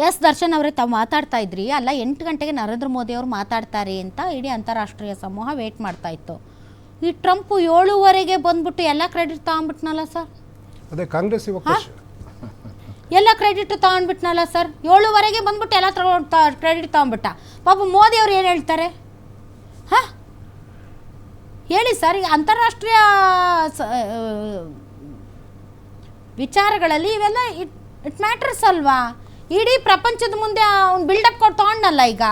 S Darshan ಅವರೇ, ತಾವು ಮಾತಾಡ್ತಾ ಇದ್ರಿ ಅಲ್ಲ 8 ಗಂಟೆಗೆ ನರೇಂದ್ರ ಮೋದಿ ಅವರು ಮಾತಾಡ್ತಾರೆ ಅಂತ ಇಡೀ ಅಂತಾರಾಷ್ಟ್ರೀಯ ಸಮೂಹ ವೇಟ್ ಮಾಡ್ತಾ ಇತ್ತು. ಈ ಟ್ರಂಪ್ 7:15ಗೆ ಬಂದ್ಬಿಟ್ಟು ಎಲ್ಲ ಕ್ರೆಡಿಟ್ ತಗೊಂಡ್ಬಿಟ್ನಲ್ಲ ಸರ್. ಅದೇ ಕಾಂಗ್ರೆಸ್ ಎಲ್ಲ ಕ್ರೆಡಿಟ್ ತಗೊಂಡ್ಬಿಟ್ನಲ್ಲ ಸರ್. 7:15ಗೆ ಬಂದ್ಬಿಟ್ಟು ಎಲ್ಲ ಕ್ರೆಡಿಟ್ ತಗೊಂಡ್ಬಿಟ್ಟ. ಪಾಪ ಮೋದಿ ಅವ್ರು ಏನು ಹೇಳ್ತಾರೆ? ಹಾಂ ಹೇಳಿ ಸರ್. ಈಗ ಅಂತಾರಾಷ್ಟ್ರೀಯ ವಿಚಾರಗಳಲ್ಲಿ ಇವೆಲ್ಲ ಇಟ್ ಮ್ಯಾಟರ್ಸ್ ಅಲ್ವಾ? ಇಡೀ ಪ್ರಪಂಚದ ಮುಂದೆ ಅವ್ನು ಬಿಲ್ಡಪ್ ಕೊಟ್ಟು ತಗೊಂಡಲ್ಲ. ಈಗ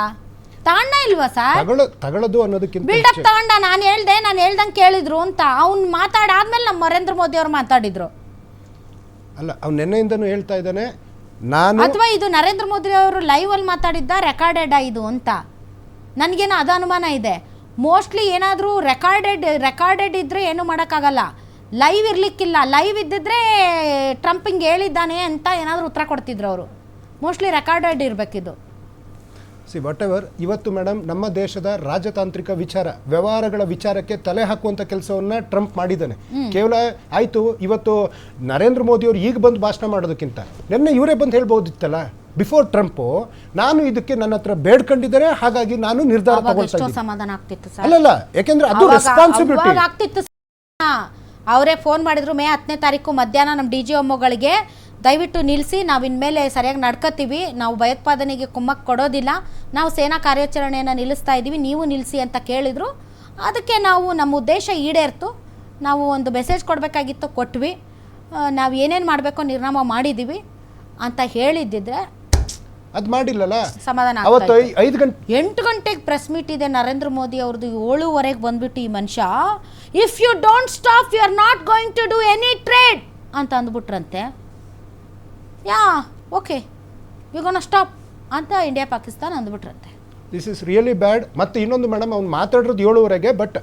ತಗೊಂಡ ಇಲ್ವಾ ಸರ್? ತಗೊಳ್ಳೋದು ಅನ್ನೋದಕ್ಕಿಂತ ಬಿಲ್ಡಪ್ ತಗೊಂಡ. ನಾನು ಹೇಳ್ದಂಗೆ ಕೇಳಿದ್ರು ಅಂತ ಅವ್ನು ಮಾತಾಡಾದ್ಮೇಲೆ ನಮ್ಮ ನರೇಂದ್ರ ಮೋದಿ ಅವರು ಮಾತಾಡಿದ್ರು ಅಲ್ಲ. ಅವ್ನು ನಿನ್ನೆಯಿಂದನೂ ಹೇಳ್ತಾ ಇದ್ದಾನೆ ನಾನು, ಅಥವಾ ಇದು ನರೇಂದ್ರ ಮೋದಿ ಅವರು ಲೈವ್ ಅಲ್ಲಿ ಮಾತಾಡಿದ್ದ ರೆಕಾರ್ಡೆಡ್ ಇದು ಅಂತ ನನಗೇನೋ ಅದು ಅನುಮಾನ ಇದೆ. ಮೋಸ್ಟ್ಲಿ ಏನಾದರೂ ರೆಕಾರ್ಡೆಡ್ ಇದ್ದರೆ ಏನೂ ಮಾಡೋಕ್ಕಾಗಲ್ಲ. ಲೈವ್ ಇರಲಿಕ್ಕಿಲ್ಲ. ಲೈವ್ ಇದ್ದಿದ್ರೆ ಟ್ರಂಪಿಂಗ್ ಹೇಳಿದ್ದಾನೆ ಅಂತ ಏನಾದರೂ ಉತ್ತರ ಕೊಡ್ತಿದ್ರು ಅವರು. ಮೋಸ್ಟ್ಲಿ ರೆಕಾರ್ಡೆಡ್ ಇರಬೇಕಿದು. Whatever. ಇವತ್ತು ಮೇಡಮ್ ನಮ್ಮ ದೇಶದ ರಾಜತಾಂತ್ರಿಕ ವಿಚಾರ ವ್ಯವಹಾರಗಳ ವಿಚಾರಕ್ಕೆ ತಲೆ ಹಾಕುವಂಥ ಕೆಲಸವನ್ನು ಟ್ರಂಪ್ ಮಾಡಿದ್ದಾನೆ. ಕೇವಲ ಆಯಿತು ಇವತ್ತು ನರೇಂದ್ರ ಮೋದಿ ಅವರು ಈಗ ಬಂದು ಭಾಷಣ ಮಾಡೋದಕ್ಕಿಂತ ನಿನ್ನೆ ಇವರೇ ಬಂದು ಹೇಳ್ಬೋದಿತ್ತಲ್ಲ ಬಿಫೋರ್ ಟ್ರಂಪು, ನಾನು ಇದಕ್ಕೆ ನನ್ನ ಹತ್ರ ಬೇಡ್ಕೊಂಡಿದ್ದಾರೆ, ಹಾಗಾಗಿ ನಾನು ನಿರ್ಧಾರ ತಗೊಳ್ತಾ ಇದ್ದೀನಿ. ಸಮಾಧಾನ ಆಗ್ತಿತ್ತು ಸರ್. ಅಲ್ಲಲ್ಲ, ಯಾಕೆಂದ್ರೆ ಅದು ರೆಸ್ಪಾನ್ಸಿಬಿಲಿಟಿ ಆಗ್ತಿತ್ತು. ಅವರೇ ಫೋನ್ ಮಾಡಿದ್ರು ಮೇ 10ನೇ ತಾರೀಕು ಮಧ್ಯಾಹ್ನ ನಮ್ಮ DGMOಗಳಿಗೆ ದಯವಿಟ್ಟು ನಿಲ್ಲಿಸಿ, ನಾವು ಇನ್ಮೇಲೆ ಸರಿಯಾಗಿ ನಡ್ಕೋತೀವಿ, ನಾವು ಭಯೋತ್ಪಾದನೆಗೆ ಕುಮ್ಮಕ್ಕೆ ಕೊಡೋದಿಲ್ಲ, ನಾವು ಸೇನಾ ಕಾರ್ಯಾಚರಣೆಯನ್ನು ನಿಲ್ಲಿಸ್ತಾ ಇದ್ದೀವಿ, ನೀವು ನಿಲ್ಲಿಸಿ ಅಂತ ಕೇಳಿದರು. ಅದಕ್ಕೆ ನಾವು ನಮ್ಮ ಉದ್ದೇಶ ಈಡೇರ್ತು. ನಾವು ಒಂದು ಮೆಸೇಜ್ ಕೊಡಬೇಕಾಗಿತ್ತು, ಕೊಟ್ವಿ. ನಾವು ಏನೇನು ಮಾಡಬೇಕೋ ನಿರ್ನಾಮ ಮಾಡಿದ್ದೀವಿ ಅಂತ ಹೇಳಿದ್ದಿದ್ರೆ ಅದು ಮಾಡಿಲ್ಲಲ್ಲ, ಸಮಾಧಾನ. ಅವತ್ತು 8 ಗಂಟೆಗೆ ಪ್ರೆಸ್ ಮೀಟ್ ಇದೆ ನರೇಂದ್ರ ಮೋದಿ ಅವ್ರದ್ದು. 7:15ಗೆ ಬಂದ್ಬಿಟ್ಟು ಈ ಮನುಷ್ಯ if you don't stop you are not going to do any trade ಅಂತ ಅಂದ್ಬಿಟ್ರಂತೆ. ಓಕೆ ಯು ಗೋನಾ ಸ್ಟಾಪ್ ಅಂತ ಇಂಡಿಯಾ ಪಾಕಿಸ್ತಾನ ಅಂದ್ಬಿಟ್ರಂತೆ. This is really bad. ಮತ್ತು ಇನ್ನೊಂದು ಮೇಡಮ್, ಅವ್ನು ಮಾತಾಡಿರೋದು 7:15ಗೆ, ಬಟ್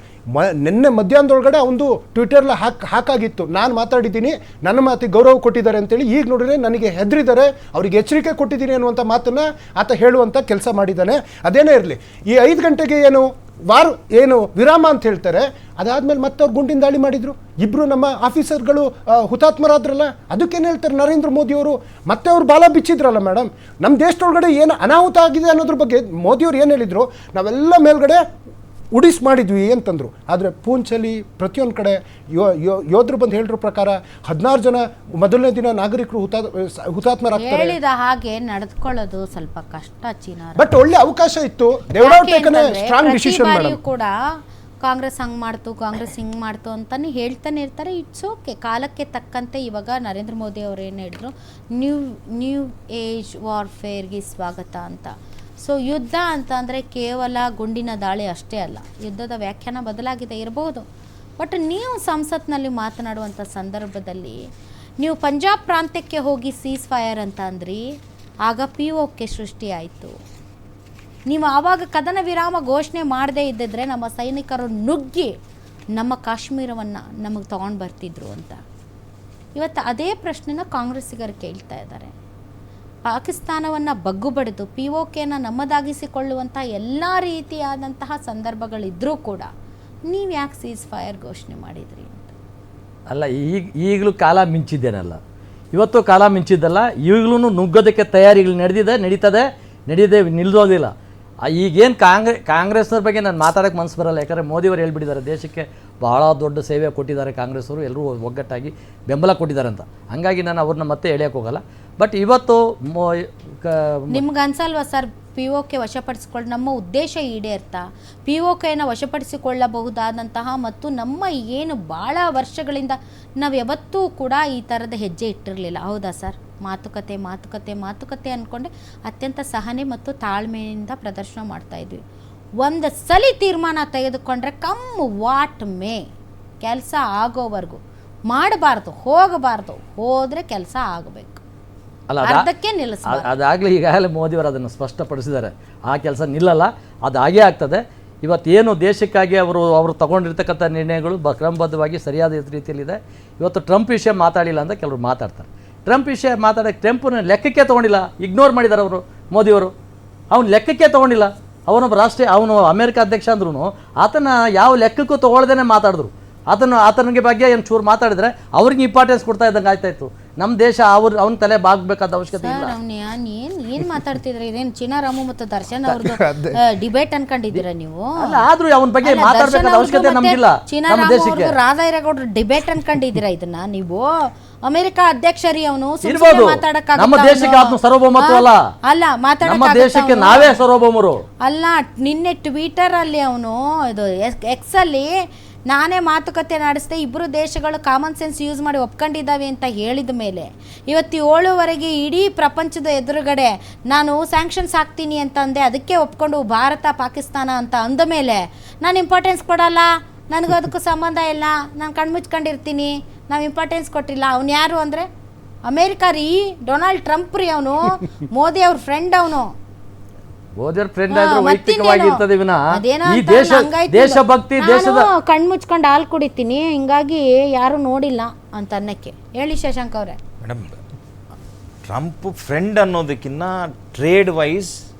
ನಿನ್ನೆ ಮಧ್ಯಾಹ್ನದೊಳಗಡೆ ಅವನು ಟ್ವಿಟರ್ಲ ಹಾಕಾಗಿತ್ತು, ನಾನು ಮಾತಾಡಿದ್ದೀನಿ, ನನ್ನ ಮಾತಿಗೆ ಗೌರವ ಕೊಟ್ಟಿದ್ದಾರೆ ಅಂತೇಳಿ. ಈಗ ನೋಡಿದ್ರೆ ನನಗೆ ಹೆದರಿದ್ದಾರೆ, ಅವರಿಗೆ ಎಚ್ಚರಿಕೆ ಕೊಟ್ಟಿದ್ದೀನಿ ಅನ್ನುವಂಥ ಮಾತನ್ನು ಆತ ಹೇಳುವಂಥ ಕೆಲಸ ಮಾಡಿದ್ದಾನೆ. ಅದೇನೇ ಇರಲಿ, ಈ 5 ಗಂಟೆಗೆ ಏನು ವಿರಾಮ ಅಂತ ಹೇಳ್ತಾರೆ, ಅದಾದಮೇಲೆ ಮತ್ತೆ ಅವ್ರು ಗುಂಡಿನ ದಾಳಿ ಮಾಡಿದರು. ಇಬ್ಬರು ನಮ್ಮ ಆಫೀಸರ್ಗಳು ಹುತಾತ್ಮರಾದ್ರಲ್ಲ, ಅದಕ್ಕೇನು ಹೇಳ್ತಾರೆ ನರೇಂದ್ರ ಮೋದಿಯವರು? ಮತ್ತೆ ಅವ್ರು ಬಾಲ ಬಿಚ್ಚಿದ್ರಲ್ಲ ಮೇಡಮ್. ನಮ್ಮ ದೇಶದೊಳಗಡೆ ಏನು ಅನಾಹುತ ಆಗಿದೆ ಅನ್ನೋದ್ರ ಬಗ್ಗೆ ಮೋದಿಯವರು ಏನು ಹೇಳಿದರು, ನಾವೆಲ್ಲ ಮೇಲ್ಗಡೆ ಉಡಿಸ್ ಮಾಡಿದ್ವಿ ಅಂತಂದರು. ಆದರೆ ಪೂಂಚಲಿ ಪ್ರತಿಯೊಂದು ಕಡೆ ಯೋಧರು ಬಂದು ಹೇಳಿರೋ ಪ್ರಕಾರ 16 ಜನ ಮೊದಲನೇ ದಿನ ನಾಗರಿಕರು ಹುತಾತ್ಮರಾಗ್ತಾರೆ. ಹೇಳಿದ ಹಾಗೆ ನಡೆದುಕೊಳ್ಳೋದು ಸ್ವಲ್ಪ ಕಷ್ಟ ಚೀನಾ. ಬಟ್ ಒಳ್ಳೆ ಅವಕಾಶ ಇತ್ತು. ಸ್ಟ್ರಾಂಗ್ ಡಿಸಿಷನ್ ಕೂಡ ಕಾಂಗ್ರೆಸ್ ಹಂಗೆ ಮಾಡ್ತು, ಕಾಂಗ್ರೆಸ್ ಹಿಂಗೆ ಮಾಡ್ತು ಅಂತಾನೆ ಹೇಳ್ತಾನೆ ಇರ್ತಾರೆ. It's okay. ಕಾಲಕ್ಕೆ ತಕ್ಕಂತೆ ಇವಾಗ ನರೇಂದ್ರ ಮೋದಿ ಅವರು ಏನು ಹೇಳಿದ್ರು, ನ್ಯೂ ಏಜ್ ವಾರ್ಫೇರ್ಗೆ ಸ್ವಾಗತ ಅಂತ. ಸೊ ಯುದ್ಧ ಅಂತ ಅಂದರೆ ಕೇವಲ ಗುಂಡಿನ ದಾಳಿ ಅಷ್ಟೇ ಅಲ್ಲ, ಯುದ್ಧದ ವ್ಯಾಖ್ಯಾನ ಬದಲಾಗಿದೆ ಇರಬಹುದು. ಬಟ್ ನೀವು ಸಂಸತ್ನಲ್ಲಿ ಮಾತನಾಡುವಂಥ ಸಂದರ್ಭದಲ್ಲಿ ನೀವು ಪಂಜಾಬ್ ಪ್ರಾಂತ್ಯಕ್ಕೆ ಹೋಗಿ ಸೀಸ್ ಫೈರ್ ಅಂತ ಅಂದ್ರಿ, ಆಗ POK ಸೃಷ್ಟಿ ಆಯಿತು. ನೀವು ಆವಾಗ ಕದನ ವಿರಾಮ ಘೋಷಣೆ ಮಾಡದೇ ಇದ್ದಿದ್ರೆ ನಮ್ಮ ಸೈನಿಕರು ನುಗ್ಗಿ ನಮ್ಮ ಕಾಶ್ಮೀರವನ್ನು ನಮಗೆ ತೊಗೊಂಡು ಬರ್ತಿದ್ರು ಅಂತ. ಇವತ್ತು ಅದೇ ಪ್ರಶ್ನೆನ ಕಾಂಗ್ರೆಸ್ಸಿಗರು ಕೇಳ್ತಾ ಇದ್ದಾರೆ. ಪಾಕಿಸ್ತಾನವನ್ನು ಬಗ್ಗು ಬಡಿದು POKನ ನಮ್ಮದಾಗಿಸಿಕೊಳ್ಳುವಂಥ ಎಲ್ಲ ರೀತಿಯಾದಂತಹ ಸಂದರ್ಭಗಳಿದ್ದರೂ ಕೂಡ ನೀವು ಯಾಕೆ ಸೀಸ್ ಫೈರ್ ಘೋಷಣೆ ಮಾಡಿದ್ರಿ ಅಂತ. ಅಲ್ಲ, ಈಗಲೂ ಕಾಲ ಮಿಂಚಿದ್ದೇನಲ್ಲ, ಇವತ್ತು ಕಾಲ ಮಿಂಚಿದ್ದಲ್ಲ, ಈಗಲೂ ನುಗ್ಗೋದಕ್ಕೆ ತಯಾರಿಗಳು ನಡೀತದೆ, ನಿಲ್ಲೋದಿಲ್ಲ. ಈಗೇನು ಕಾಂಗ್ರೆಸ್ನವ್ರ ಬಗ್ಗೆ ನಾನು ಮಾತಾಡೋಕ್ಕೆ ಮನಸ್ಸು ಬರಲ್ಲ. ಯಾಕಂದರೆ ಮೋದಿಯವರು ಹೇಳ್ಬಿಟ್ಟಿದ್ದಾರೆ, ದೇಶಕ್ಕೆ ಭಾಳ ದೊಡ್ಡ ಸೇವೆ ಕೊಟ್ಟಿದ್ದಾರೆ ಕಾಂಗ್ರೆಸ್ಸವರು, ಎಲ್ಲರೂ ಒಗ್ಗಟ್ಟಾಗಿ ಬೆಂಬಲ ಕೊಟ್ಟಿದ್ದಾರೆ ಅಂತ. ಹಾಗಾಗಿ ನಾನು ಅವ್ರನ್ನ ಮತ್ತೆ ಎಳೆಯೋಕ್ಕೆ ಹೋಗಲ್ಲ. ಬಟ್ ಇವತ್ತು ನಿಮ್ಗೆ ಅನ್ಸಲ್ವಾ ಸರ್, POK ವಶಪಡಿಸಿಕೊಳ್ಳಿ ನಮ್ಮ ಉದ್ದೇಶ ಈಡೇರ್ತಾ POKನ ವಶಪಡಿಸಿಕೊಳ್ಳಬಹುದಾದಂತಹ ಮತ್ತು ನಮ್ಮ ಏನು ಭಾಳ ವರ್ಷಗಳಿಂದ ನಾವು ಯಾವತ್ತೂ ಕೂಡ ಈ ಥರದ ಹೆಜ್ಜೆ ಇಟ್ಟಿರಲಿಲ್ಲ, ಹೌದಾ ಸರ್? ಮಾತುಕತೆ ಅಂದ್ಕೊಂಡೆ ಅತ್ಯಂತ ಸಹನೆ ಮತ್ತು ತಾಳ್ಮೆಯಿಂದ ಪ್ರದರ್ಶನ ಮಾಡ್ತಾಯಿದ್ವಿ. ಒಂದು ಸಲ ತೀರ್ಮಾನ ತೆಗೆದುಕೊಂಡ್ರೆ ವಾಟ್ ಮೇ ಕೆಲಸ ಆಗೋವರೆಗೂ ಮಾಡಬಾರ್ದು, ಹೋಗಬಾರ್ದು, ಹೋದರೆ ಕೆಲಸ ಆಗಬೇಕು, ಅಲ್ಲ ಅರ್ಧಕ್ಕೆ ನಿಲ್ಲಿಸಬಾರ್ದು. ಅದಾಗಲೇ ಈಗಾಗಲೇ ಮೋದಿಯವರು ಅದನ್ನು ಸ್ಪಷ್ಟಪಡಿಸಿದ್ದಾರೆ, ಆ ಕೆಲಸ ನಿಲ್ಲಲ್ಲ, ಅದು ಹಾಗೇ ಆಗ್ತದೆ. ಇವತ್ತೇನು ದೇಶಕ್ಕಾಗಿ ಅವರು ತಗೊಂಡಿರ್ತಕ್ಕಂಥ ನಿರ್ಣಯಗಳು ಕ್ರಮಬದ್ಧವಾಗಿ ಸರಿಯಾದ ರೀತಿಯಲ್ಲಿದೆ. ಇವತ್ತು ಟ್ರಂಪ್ ವಿಷಯ ಮಾತಾಡಿಲ್ಲ ಅಂತ ಕೆಲವರು ಮಾತಾಡ್ತಾರೆ. ಟ್ರಂಪ್ ವಿಷಯ ಮಾತಾಡೋಕ್ಕೆ ಟ್ರಂಪ್ನ ಲೆಕ್ಕಕ್ಕೆ ತೊಗೊಂಡಿಲ್ಲ, ಇಗ್ನೋರ್ ಮಾಡಿದ್ದಾರೆ ಅವರು ಮೋದಿಯವರು. ಅವನು ಲೆಕ್ಕಕ್ಕೆ ತೊಗೊಂಡಿಲ್ಲ. ಅವನು ಅಮೆರಿಕ ಅಧ್ಯಕ್ಷ ಅಂದ್ರೂ ಆತನ ಯಾವ ಲೆಕ್ಕಕ್ಕೂ ತೊಗೊಳ್ದೇ ಮಾತಾಡಿದ್ರು. ಆತನಿಗೆ ಬಗ್ಗೆ ಏನು ಚೂರು ಮಾತಾಡಿದರೆ ಅವ್ರಿಗೆ ಇಂಪಾರ್ಟೆನ್ಸ್ ಕೊಡ್ತಾ ಇದ್ದಂಗೆ ಆಯ್ತಾಯಿತ್ತು. ನಮ್ಮ ದೇಶ ಅವನ ತಲೆ ಬಾಗ್ಬೇಕಾದ ಅವಶ್ಯಕತೆ ಇಲ್ಲ. ಏನ್ ಮಾತಾಡ್ತಿದ್ರ? ಇದೇನು ಚಿನಾರಾಮು ಮತ್ತು ದರ್ಶನ್ ಅವ್ರದ್ದು ಡಿಬೇಟ್ ಅನ್ಕೊಂಡಿದ್ದೀರಾ ನೀವು? ಅಲ್ಲ, ಆದ್ರೂ ಅವನ ಬಗ್ಗೆ ಮಾತಾಡ್ಬೇಕಾದ ಅವಶ್ಯಕತೆ ನಮ್ಗಿಲ್ಲ. ನಮ್ಮ ದೇಶಕ್ಕೆ ರಾಧಾಯಿರೇಗೌಡರು ಡಿಬೇಟ್ ಅನ್ಕೊಂಡಿದ್ದೀರಾ ಇದನ್ನ ನೀವು? ಅಮೆರಿಕ ಅಧ್ಯಕ್ಷರಿ ಅವನು ಇರ್ಬೋದು, ನಮ್ಮ ದೇಶಕ್ಕೆ ಆತ್ಮ ಸಾರ್ವಭೌಮತ್ವ ಅಲ್ಲ. ಅಲ್ಲ, ನಮ್ಮ ದೇಶಕ್ಕೆ ನಾವೇ ಸಾರ್ವಭೌಮರು ಅಲ್ಲ. ನಿನ್ನೆ ಟ್ವಿಟರ್ ಅಲ್ಲಿ ಅವನು ಇದು ಎಕ್ಸ್ ಅಲ್ಲಿ ನಾನೇ ಮಾತುಕತೆ ನಡೆಸಿದೆ, ಇಬ್ಬರು ದೇಶಗಳು ಕಾಮನ್ ಸೆನ್ಸ್ ಯೂಸ್ ಮಾಡಿ ಒಪ್ಕೊಂಡಿದ್ದಾವೆ ಅಂತ ಹೇಳಿದ ಮೇಲೆ ಇವತ್ತು 7ವರೆಗೆ ಇಡೀ ಪ್ರಪಂಚದ ಎದುರುಗಡೆ ನಾನು ಸ್ಯಾಂಕ್ಷನ್ಸ್ ಹಾಕ್ತೀನಿ ಅಂತ ಅಂದೆ, ಅದಕ್ಕೆ ಒಪ್ಕೊಂಡು ಭಾರತ ಪಾಕಿಸ್ತಾನ ಅಂತ ಅಂದ ಮೇಲೆ ನಾನು ಇಂಪಾರ್ಟೆನ್ಸ್ ಕೊಡಲ್ಲ, ನನಗೂ ಅದಕ್ಕೂ ಸಂಬಂಧ ಇಲ್ಲ, ನಾನು ಕಣ್ಮುಚ್ಕೊಂಡಿರ್ತೀನಿ, ನಾವು ಇಂಪಾರ್ಟೆನ್ಸ್ ಕೊಟ್ಟಿಲ್ಲ. ಅವನು ಯಾರು ಅಂದರೆ ಅಮೇರಿಕ ರೀ, ಡೊನಾಲ್ಡ್ ಟ್ರಂಪ್ ರೀ. ಅವನು ಮೋದಿ ಅವ್ರ ಫ್ರೆಂಡ್. ಅವನು ಓದರ್ ಫ್ರೆಂಡ್ ಆದ್ರೆ ವೈಯಕ್ತಿಕವಾಗಿರ್ತದೆ ವಿನಃ ಈ ದೇಶಭಕ್ತಿ ದೇಶದ ಕಣ್ಮುಚ್ಕೊಂಡು ಹಾಲು ಕುಡಿತೀನಿ, ಹಿಂಗಾಗಿ ಯಾರು ನೋಡಿಲ್ಲ ಅಂತ ಅನ್ನಕ್ಕೆ ಹೇಳಿ ಶಶಾಂಕ್ ಅವರೇ. ಮೇಡಮ್, ಟ್ರಂಪ್ ಫ್ರೆಂಡ್ ಅನ್ನೋದಕ್ಕಿಂತ ಟ್ರೇಡ್ ವೈಸ್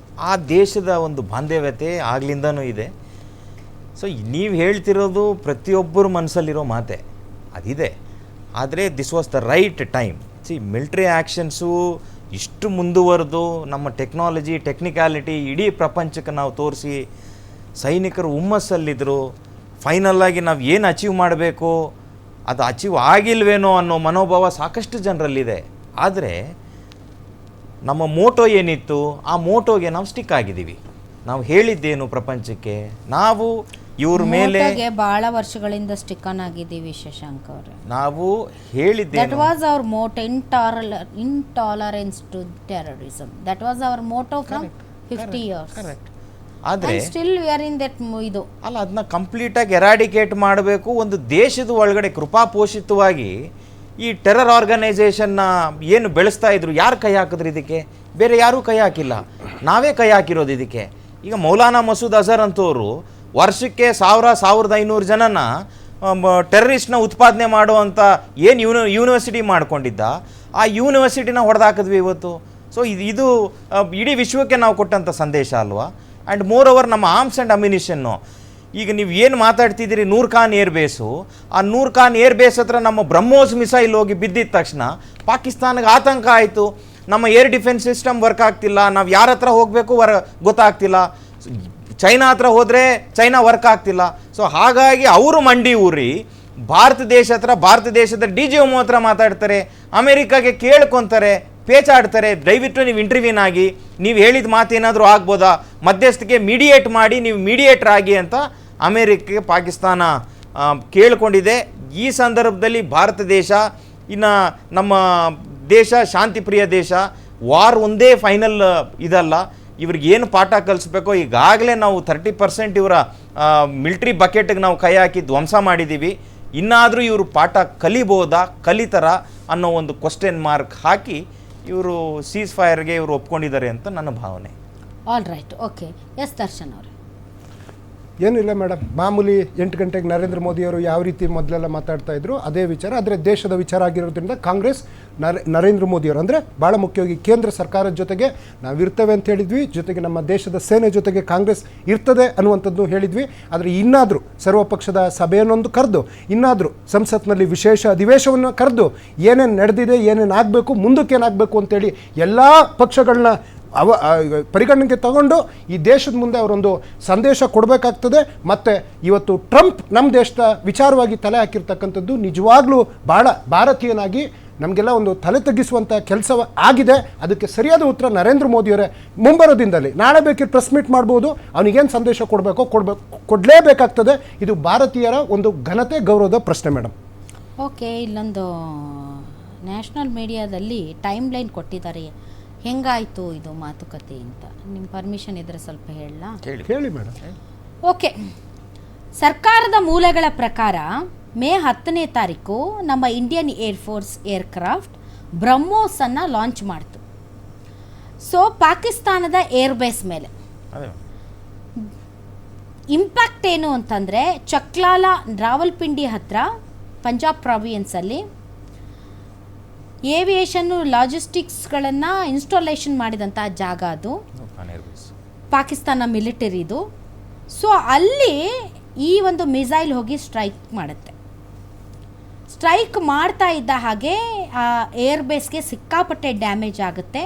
ಆ ದೇಶದ ಒಂದು ಬಾಂಧವ್ಯತೆ ಆಗ್ಲಿಂದನೂ ಇದೆ. ಸೊ ನೀವು ಹೇಳ್ತಿರೋದು ಪ್ರತಿಯೊಬ್ಬರ ಮನಸ್ಸಲ್ಲಿರೋ ಮಾತೆ ಅದಿದೆ. ಆದರೆ this was the right time. Military actions ಇಷ್ಟು ಮುಂದುವರೆದು ನಮ್ಮ ಟೆಕ್ನಾಲಜಿ ಟೆಕ್ನಿಕ್ಯಾಲಿಟಿ ಇಡೀ ಪ್ರಪಂಚಕ್ಕೆ ನಾವು ತೋರಿಸಿ ಸೈನಿಕರು ಹುಮ್ಮಸ್ಸಲ್ಲಿದ್ದರು. ಫೈನಲ್ಲಾಗಿ ನಾವು ಏನು ಅಚೀವ್ ಮಾಡಬೇಕು ಅದು ಅಚೀವ್ ಆಗಿಲ್ವೇನೋ ಅನ್ನೋ ಮನೋಭಾವ ಸಾಕಷ್ಟು ಜನರಲ್ಲಿದೆ. ಆದರೆ ನಮ್ಮ ಮೋಟೋ ಏನಿತ್ತು ಆ ಮೋಟೋಗೆ ನಾವು ಸ್ಟಿಕ್ ಆಗಿದ್ದೀವಿ. ನಾವು ಹೇಳಿದ್ದೇನು ಪ್ರಪಂಚಕ್ಕೆ, ನಾವು ಇವ್ರ ಮೇಲೆ ಬಹಳ ವರ್ಷಗಳಿಂದ ಸ್ಟಿಕ್ ಆನ್ ಆಗಿದ್ದೀವಿ ಶಶಾಂಕ್ ಅವರೇ. ನಾವು ಹೇಳಿದ್ದೇವೆ, that was our motto, intolerance to terrorism. That was our motto from 50 years. Correct. ಆದರೆ still we are in that ಇದು ಅಲ್ಲ, ಅದನ್ನ ಕಂಪ್ಲೀಟಾಗಿ ಎರಾಡಿಕೇಟ್ ಮಾಡಬೇಕು. ಒಂದು ದೇಶದ ಒಳಗಡೆ ಕೃಪಾಪೋಷಿತವಾಗಿ ಈ ಟೆರರ್ ಆರ್ಗನೈಸೇಷನ್ನ ಏನು ಬೆಳೆಸ್ತಾ ಇದ್ರು, ಯಾರು ಕೈ ಹಾಕಿದ್ರು ಇದಕ್ಕೆ? ಬೇರೆ ಯಾರೂ ಕೈ ಹಾಕಿಲ್ಲ, ನಾವೇ ಕೈ ಹಾಕಿರೋದು ಇದಕ್ಕೆ. ಈಗ ಮೌಲಾನಾ ಮಸೂದ್ ಅಜರ್ ಅಂತವರು ವರ್ಷಕ್ಕೆ 1500 ಜನನ ಟೆರರಿಸ್ಟ್ನ ಉತ್ಪಾದನೆ ಮಾಡುವಂಥ ಏನು ಯೂನಿವರ್ಸಿಟಿ ಮಾಡ್ಕೊಂಡಿದ್ದ, ಆ ಯೂನಿವರ್ಸಿಟಿನ ಹೊಡೆದಾಕಿದ್ವಿ ಇವತ್ತು. ಸೊ ಇದು ಇಡೀ ವಿಶ್ವಕ್ಕೆ ನಾವು ಕೊಟ್ಟಂಥ ಸಂದೇಶ ಅಲ್ವಾ? ಆ್ಯಂಡ್ ಮೋರ್ ಓವರ್ ನಮ್ಮ ಆರ್ಮ್ಸ್ ಆ್ಯಂಡ್ ಅಮ್ಯುನಿಷನ್ನು, ಈಗ ನೀವು ಏನು ಮಾತಾಡ್ತಿದ್ದೀರಿ ನೂರ್ ಖಾನ್ ಏರ್ಬೇಸು, ಆ ನೂರ್ ಖಾನ್ ಏರ್ಬೇಸ್ ಹತ್ರ ನಮ್ಮ ಬ್ರಹ್ಮೋಸ್ ಮಿಸೈಲ್ ಹೋಗಿ ಬಿದ್ದಿದ ತಕ್ಷಣ ಪಾಕಿಸ್ತಾನಕ್ಕೆ ಆತಂಕ ಆಯಿತು. ನಮ್ಮ ಏರ್ ಡಿಫೆನ್ಸ್ ಸಿಸ್ಟಮ್ ವರ್ಕ್ ಆಗ್ತಿಲ್ಲ, ನಾವು ಯಾರ ಹತ್ರ ಹೋಗಬೇಕು ಗೊತ್ತಾಗ್ತಿಲ್ಲ, ಚೈನಾ ಹತ್ರ ಹೋದರೆ ಚೈನಾ ವರ್ಕ್ ಆಗ್ತಿಲ್ಲ. ಸೊ ಹಾಗಾಗಿ ಅವರು ಮಂಡಿ ಊರಿ ಭಾರತ ದೇಶದ DGMO ಹತ್ರ ಮಾತಾಡ್ತಾರೆ, ಅಮೆರಿಕಾಗೆ ಕೇಳ್ಕೊತಾರೆ, ಪೇಚಾಡ್ತಾರೆ, ದಯವಿಟ್ಟು ನೀವು ಇಂಟರ್ವ್ಯೂನ್ ಆಗಿ, ನೀವು ಹೇಳಿದ ಮಾತೇನಾದರೂ ಆಗ್ಬೋದಾ, ಮಧ್ಯಸ್ಥಿಕೆ ಮೀಡಿಯೇಟ್ ಮಾಡಿ, ನೀವು ಮೀಡಿಯೇಟರ್ ಆಗಿ ಅಂತ ಅಮೆರಿಕಕ್ಕೆ ಪಾಕಿಸ್ತಾನ ಕೇಳಿಕೊಂಡಿದೆ. ಈ ಸಂದರ್ಭದಲ್ಲಿ ಭಾರತ ದೇಶ, ಇನ್ನು ನಮ್ಮ ದೇಶ ಶಾಂತಿಪ್ರಿಯ ದೇಶ, ವಾರ್ ಒಂದೇ ಫೈನಲ್ ಇದಲ್ಲ, ಇವ್ರಿಗೆ ಏನು ಪಾಠ ಕಲಿಸ್ಬೇಕೋ ಈಗಾಗಲೇ ನಾವು 30% ಇವರ ಮಿಲಿಟ್ರಿ ಬಕೆಟ್ಗೆ ನಾವು ಕೈ ಹಾಕಿ ಧ್ವಂಸ ಮಾಡಿದ್ದೀವಿ. ಇನ್ನಾದರೂ ಇವರು ಪಾಠ ಕಲಿಬೋದಾ, ಕಲಿತಾರ ಅನ್ನೋ ಒಂದು ಕ್ವಶನ್ ಮಾರ್ಕ್ ಹಾಕಿ ಇವರು ಸೀಸ್ ಫೈರ್ಗೆ ಇವರು ಒಪ್ಕೊಂಡಿದ್ದಾರೆ ಅಂತ ನನ್ನ ಭಾವನೆ. All right, okay. Yes Darshan ಅವರು. ಏನಿಲ್ಲ ಮೇಡಮ್, ಮಾಮೂಲಿ 8 ಗಂಟೆಗೆ ನರೇಂದ್ರ ಮೋದಿಯವರು ಯಾವ ರೀತಿ ಮೊದಲೆಲ್ಲ ಮಾತಾಡ್ತಾ ಇದ್ರು ಅದೇ ವಿಚಾರ. ಆದರೆ ದೇಶದ ವಿಚಾರ ಆಗಿರೋದ್ರಿಂದ ಕಾಂಗ್ರೆಸ್ ನರೇಂದ್ರ ಮೋದಿಯವರು ಅಂದರೆ ಭಾಳ ಮುಖ್ಯವಾಗಿ ಕೇಂದ್ರ ಸರ್ಕಾರದ ಜೊತೆಗೆ ನಾವಿರ್ತೇವೆ ಅಂತ ಹೇಳಿದ್ವಿ, ಜೊತೆಗೆ ನಮ್ಮ ದೇಶದ ಸೇನೆ ಜೊತೆಗೆ ಕಾಂಗ್ರೆಸ್ ಇರ್ತದೆ ಅನ್ನುವಂಥದ್ದು ಹೇಳಿದ್ವಿ. ಆದರೆ ಇನ್ನಾದರೂ ಸರ್ವಪಕ್ಷದ ಸಭೆಯನ್ನೊಂದು ಕರೆದು, ಇನ್ನಾದರೂ ಸಂಸತ್ನಲ್ಲಿ ವಿಶೇಷ ಅಧಿವೇಶನವನ್ನು ಕರೆದು ಏನೇನು ನಡೆದಿದೆ, ಏನೇನು ಆಗಬೇಕು, ಮುಂದಕ್ಕೇನಾಗಬೇಕು ಅಂತೇಳಿ ಎಲ್ಲ ಪಕ್ಷಗಳನ್ನ ಪರಿಗಣನೆಗೆ ತಗೊಂಡು ಈ ದೇಶದ ಮುಂದೆ ಅವರೊಂದು ಸಂದೇಶ ಕೊಡಬೇಕಾಗ್ತದೆ. ಮತ್ತು ಇವತ್ತು ಟ್ರಂಪ್ ನಮ್ಮ ದೇಶದ ವಿಚಾರವಾಗಿ ತಲೆ ಹಾಕಿರ್ತಕ್ಕಂಥದ್ದು ನಿಜವಾಗ್ಲೂ ಭಾಳ ಭಾರತೀಯನಾಗಿ ನಮಗೆಲ್ಲ ಒಂದು ತಲೆ ತಗ್ಗಿಸುವಂಥ ಕೆಲಸ ಆಗಿದೆ. ಅದಕ್ಕೆ ಸರಿಯಾದ ಉತ್ತರ ನರೇಂದ್ರ ಮೋದಿಯವರೇ ಮುಂಬರೋ ದಿನದಲ್ಲಿ, ನಾಳೆ ಬೇಕಿದ್ರೆ ಪ್ರೆಸ್ ಮೀಟ್ ಮಾಡ್ಬೋದು, ಅವನಿಗೇನು ಸಂದೇಶ ಕೊಡಲೇಬೇಕಾಗ್ತದೆ. ಇದು ಭಾರತೀಯರ ಒಂದು ಘನತೆ ಗೌರವದ ಪ್ರಶ್ನೆ ಮೇಡಮ್. ಓಕೆ, ಇಲ್ಲೊಂದು ನ್ಯಾಷನಲ್ ಮೀಡಿಯಾದಲ್ಲಿ ಟೈಮ್ ಲೈನ್ ಕೊಟ್ಟಿದ್ದಾರೆ, ಹೆಂಗಾಯಿತು ಇದು ಮಾತುಕತೆ ಅಂತ. ನಿಮ್ಮ ಪರ್ಮಿಷನ್ ಇದ್ದರೆ ಸ್ವಲ್ಪ ಹೇಳಲಾ? ಹೇಳಿ ಮೇಡಮ್. ಓಕೆ, ಸರ್ಕಾರದ ಮೂಲಗಳ ಪ್ರಕಾರ ಮೇ 10ನೇ ತಾರೀಕು ನಮ್ಮ ಇಂಡಿಯನ್ ಏರ್ಫೋರ್ಸ್ ಏರ್ಕ್ರಾಫ್ಟ್ ಬ್ರಹ್ಮೋಸನ್ನು ಲಾಂಚ್ ಮಾಡ್ತು. ಸೊ ಪಾಕಿಸ್ತಾನದ ಏರ್ಬೇಸ್ ಮೇಲೆ ಇಂಪ್ಯಾಕ್ಟ್ ಏನು ಅಂತಂದರೆ, ಚಕ್ಲಾಲ ರಾವಲ್ಪಿಂಡಿ ಹತ್ರ ಪಂಜಾಬ್ ಪ್ರಾವಿಯನ್ಸಲ್ಲಿ ಏವಿಯೇಷನ್ನು ಲಾಜಿಸ್ಟಿಕ್ಸ್ಗಳನ್ನು ಇನ್ಸ್ಟಾಲೇಷನ್ ಮಾಡಿದಂಥ ಜಾಗ ಅದು, ಪಾಕಿಸ್ತಾನ ಮಿಲಿಟರಿದು. ಸೊ ಅಲ್ಲಿ ಈ ಒಂದು ಮಿಸೈಲ್ ಹೋಗಿ ಸ್ಟ್ರೈಕ್ ಮಾಡುತ್ತೆ. ಸ್ಟ್ರೈಕ್ ಮಾಡ್ತಾ ಇದ್ದ ಹಾಗೆ ಏರ್ ಬೇಸ್ಗೆ ಸಿಕ್ಕಾಪಟ್ಟೆ ಡ್ಯಾಮೇಜ್ ಆಗುತ್ತೆ.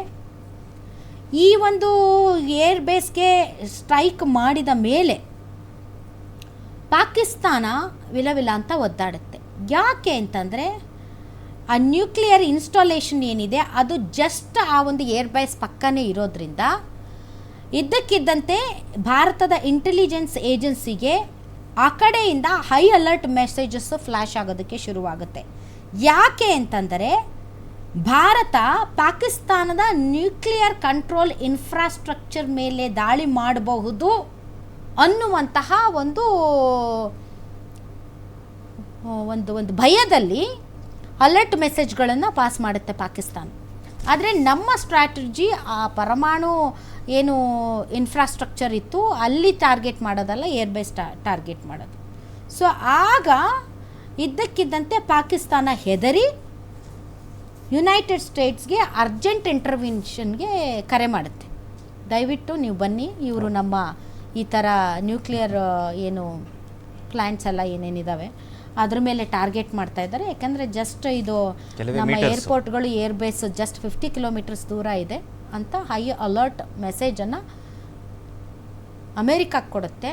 ಈ ಒಂದು ಏರ್ ಬೇಸ್ಗೆ ಸ್ಟ್ರೈಕ್ ಮಾಡಿದ ಮೇಲೆ ಪಾಕಿಸ್ತಾನ ವಿಲವಿಲ ಅಂತ ಒದ್ದಾಡುತ್ತೆ. ಯಾಕೆ ಅಂತಂದರೆ ಆ ನ್ಯೂಕ್ಲಿಯರ್ ಇನ್ಸ್ಟಾಲೇಷನ್ ಏನಿದೆ ಅದು ಜಸ್ಟ್ ಆ ಒಂದು ಏರ್ ಬೇಸ್ ಪಕ್ಕನೇ ಇರೋದ್ರಿಂದ ಇದ್ದಕ್ಕಿದ್ದಂತೆ ಭಾರತದ ಇಂಟೆಲಿಜೆನ್ಸ್ ಏಜೆನ್ಸಿಗೆ ಆ ಕಡೆಯಿಂದ ಹೈ ಅಲರ್ಟ್ ಮೆಸೇಜಸ್ಸು ಫ್ಲ್ಯಾಶ್ ಆಗೋದಕ್ಕೆ ಶುರುವಾಗುತ್ತೆ. ಯಾಕೆ ಅಂತಂದರೆ ಭಾರತ ಪಾಕಿಸ್ತಾನದ ನ್ಯೂಕ್ಲಿಯರ್ ಕಂಟ್ರೋಲ್ ಇನ್ಫ್ರಾಸ್ಟ್ರಕ್ಚರ್ ಮೇಲೆ ದಾಳಿ ಮಾಡಬಹುದು ಅನ್ನುವಂತಹ ಒಂದು ಭಯದಲ್ಲಿ ಅಲರ್ಟ್ ಮೆಸೇಜ್ಗಳನ್ನು ಪಾಸ್ ಮಾಡುತ್ತೆ ಪಾಕಿಸ್ತಾನ. ಆದರೆ ನಮ್ಮ ಸ್ಟ್ರಾಟಜಿ ಆ ಪರಮಾಣು ಏನು ಇನ್ಫ್ರಾಸ್ಟ್ರಕ್ಚರ್ ಇತ್ತು ಅಲ್ಲಿ ಟಾರ್ಗೆಟ್ ಮಾಡೋದಲ್ಲ, ಏರ್ ಬೇಸ್ ಟಾರ್ಗೆಟ್ ಮಾಡೋದು. ಸೊ ಆಗ ಇದ್ದಕ್ಕಿದ್ದಂತೆ ಪಾಕಿಸ್ತಾನ ಹೆದರಿ ಯುನೈಟೆಡ್ ಸ್ಟೇಟ್ಸ್ಗೆ ಅರ್ಜೆಂಟ್ ಇಂಟರ್ವೆನ್ಷನ್ಗೆ ಕರೆ ಮಾಡುತ್ತೆ. ದಯವಿಟ್ಟು ನೀವು ಬನ್ನಿ, ಇವರು ನಮ್ಮ ಈ ಥರ ನ್ಯೂಕ್ಲಿಯರ್ ಏನು ಪ್ಲ್ಯಾಂಟ್ಸ್ ಎಲ್ಲ ಏನೇನಿದ್ದಾವೆ ಅದ್ರ ಮೇಲೆ ಟಾರ್ಗೆಟ್ ಮಾಡ್ತಾ ಇದ್ದಾರೆ. ಯಾಕಂದರೆ ಜಸ್ಟ್ ಇದು ನಮ್ಮ ಏರ್ಪೋರ್ಟ್ಗಳು ಏರ್ ಬೇಸ್ ಜಸ್ಟ್ 50 ಕಿಲೋಮೀಟರ್ಸ್ ದೂರ ಇದೆ ಅಂತ ಹೈ ಅಲರ್ಟ್ ಮೆಸೇಜನ್ನು ಅಮೇರಿಕಕ್ಕೆ ಕೊಡುತ್ತೆ.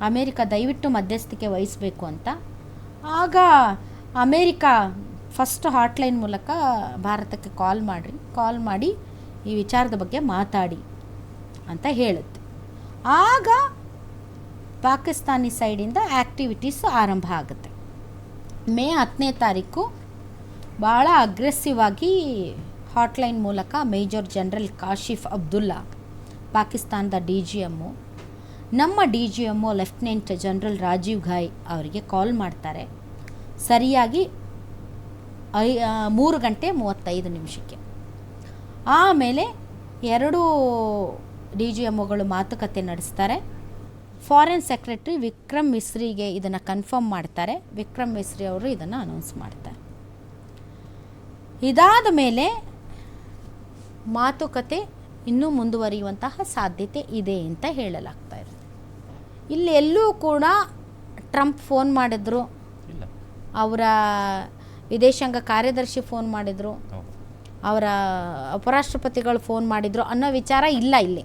ಅಮೇರಿಕಾ ದಯವಿಟ್ಟು ಮಧ್ಯಸ್ಥಿಕೆ ವಹಿಸಬೇಕು ಅಂತ. ಆಗ ಅಮೇರಿಕಾ ಫಸ್ಟ್ ಹಾಟ್ಲೈನ್ ಮೂಲಕ ಭಾರತಕ್ಕೆ ಕಾಲ್ ಮಾಡಿ ಈ ವಿಚಾರದ ಬಗ್ಗೆ ಮಾತಾಡಿ ಅಂತ ಹೇಳುತ್ತೆ. ಆಗ ಪಾಕಿಸ್ತಾನಿ ಸೈಡಿಂದ ಆ್ಯಕ್ಟಿವಿಟೀಸ್ ಆರಂಭ ಆಗುತ್ತೆ. ಮೇ 10ನೇ ತಾರೀಕು ಭಾಳ ಅಗ್ರೆಸಿವ್ ಆಗಿ ಹಾಟ್ಲೈನ್ ಮೂಲಕ ಮೇಜರ್ ಜನರಲ್ ಕಾಶಿಫ್ ಅಬ್ದುಲ್ಲಾ, ಪಾಕಿಸ್ತಾನದ DGM, ನಮ್ಮ DGM ಲೆಫ್ಟಿನೆಂಟ್ ಜನರಲ್ ರಾಜೀವ್ ಘಾಯ್ ಅವರಿಗೆ ಕಾಲ್ ಮಾಡ್ತಾರೆ. ಸರಿಯಾಗಿ 3:35 ಆಮೇಲೆ 2 DGMಗಳು ಮಾತುಕತೆ ನಡೆಸ್ತಾರೆ. ಫಾರಿನ್ ಸೆಕ್ರೆಟರಿ ವಿಕ್ರಮ್ ಮಿಸ್ರಿಗೆ ಇದನ್ನು ಕನ್ಫರ್ಮ್ ಮಾಡ್ತಾರೆ. ವಿಕ್ರಮ್ ಮಿಸ್ರಿ ಅವರು ಇದನ್ನು ಅನೌನ್ಸ್ ಮಾಡ್ತಾರೆ. ಇದಾದ ಮೇಲೆ ಮಾತುಕತೆ ಇನ್ನೂ ಮುಂದುವರಿಯುವಂತಹ ಸಾಧ್ಯತೆ ಇದೆ ಅಂತ ಹೇಳಲಾಗ್ತಾ ಇರುತ್ತೆ. ಇಲ್ಲಿ ಎಲ್ಲೂ ಕೂಡ ಟ್ರಂಪ್ ಫೋನ್ ಮಾಡಿದ್ರು, ಅವರ ವಿದೇಶಾಂಗ ಕಾರ್ಯದರ್ಶಿ ಫೋನ್ ಮಾಡಿದರು, ಅವರ ಉಪರಾಷ್ಟ್ರಪತಿಗಳು ಫೋನ್ ಮಾಡಿದರು ಅನ್ನೋ ವಿಚಾರ ಇಲ್ಲ ಇಲ್ಲಿ.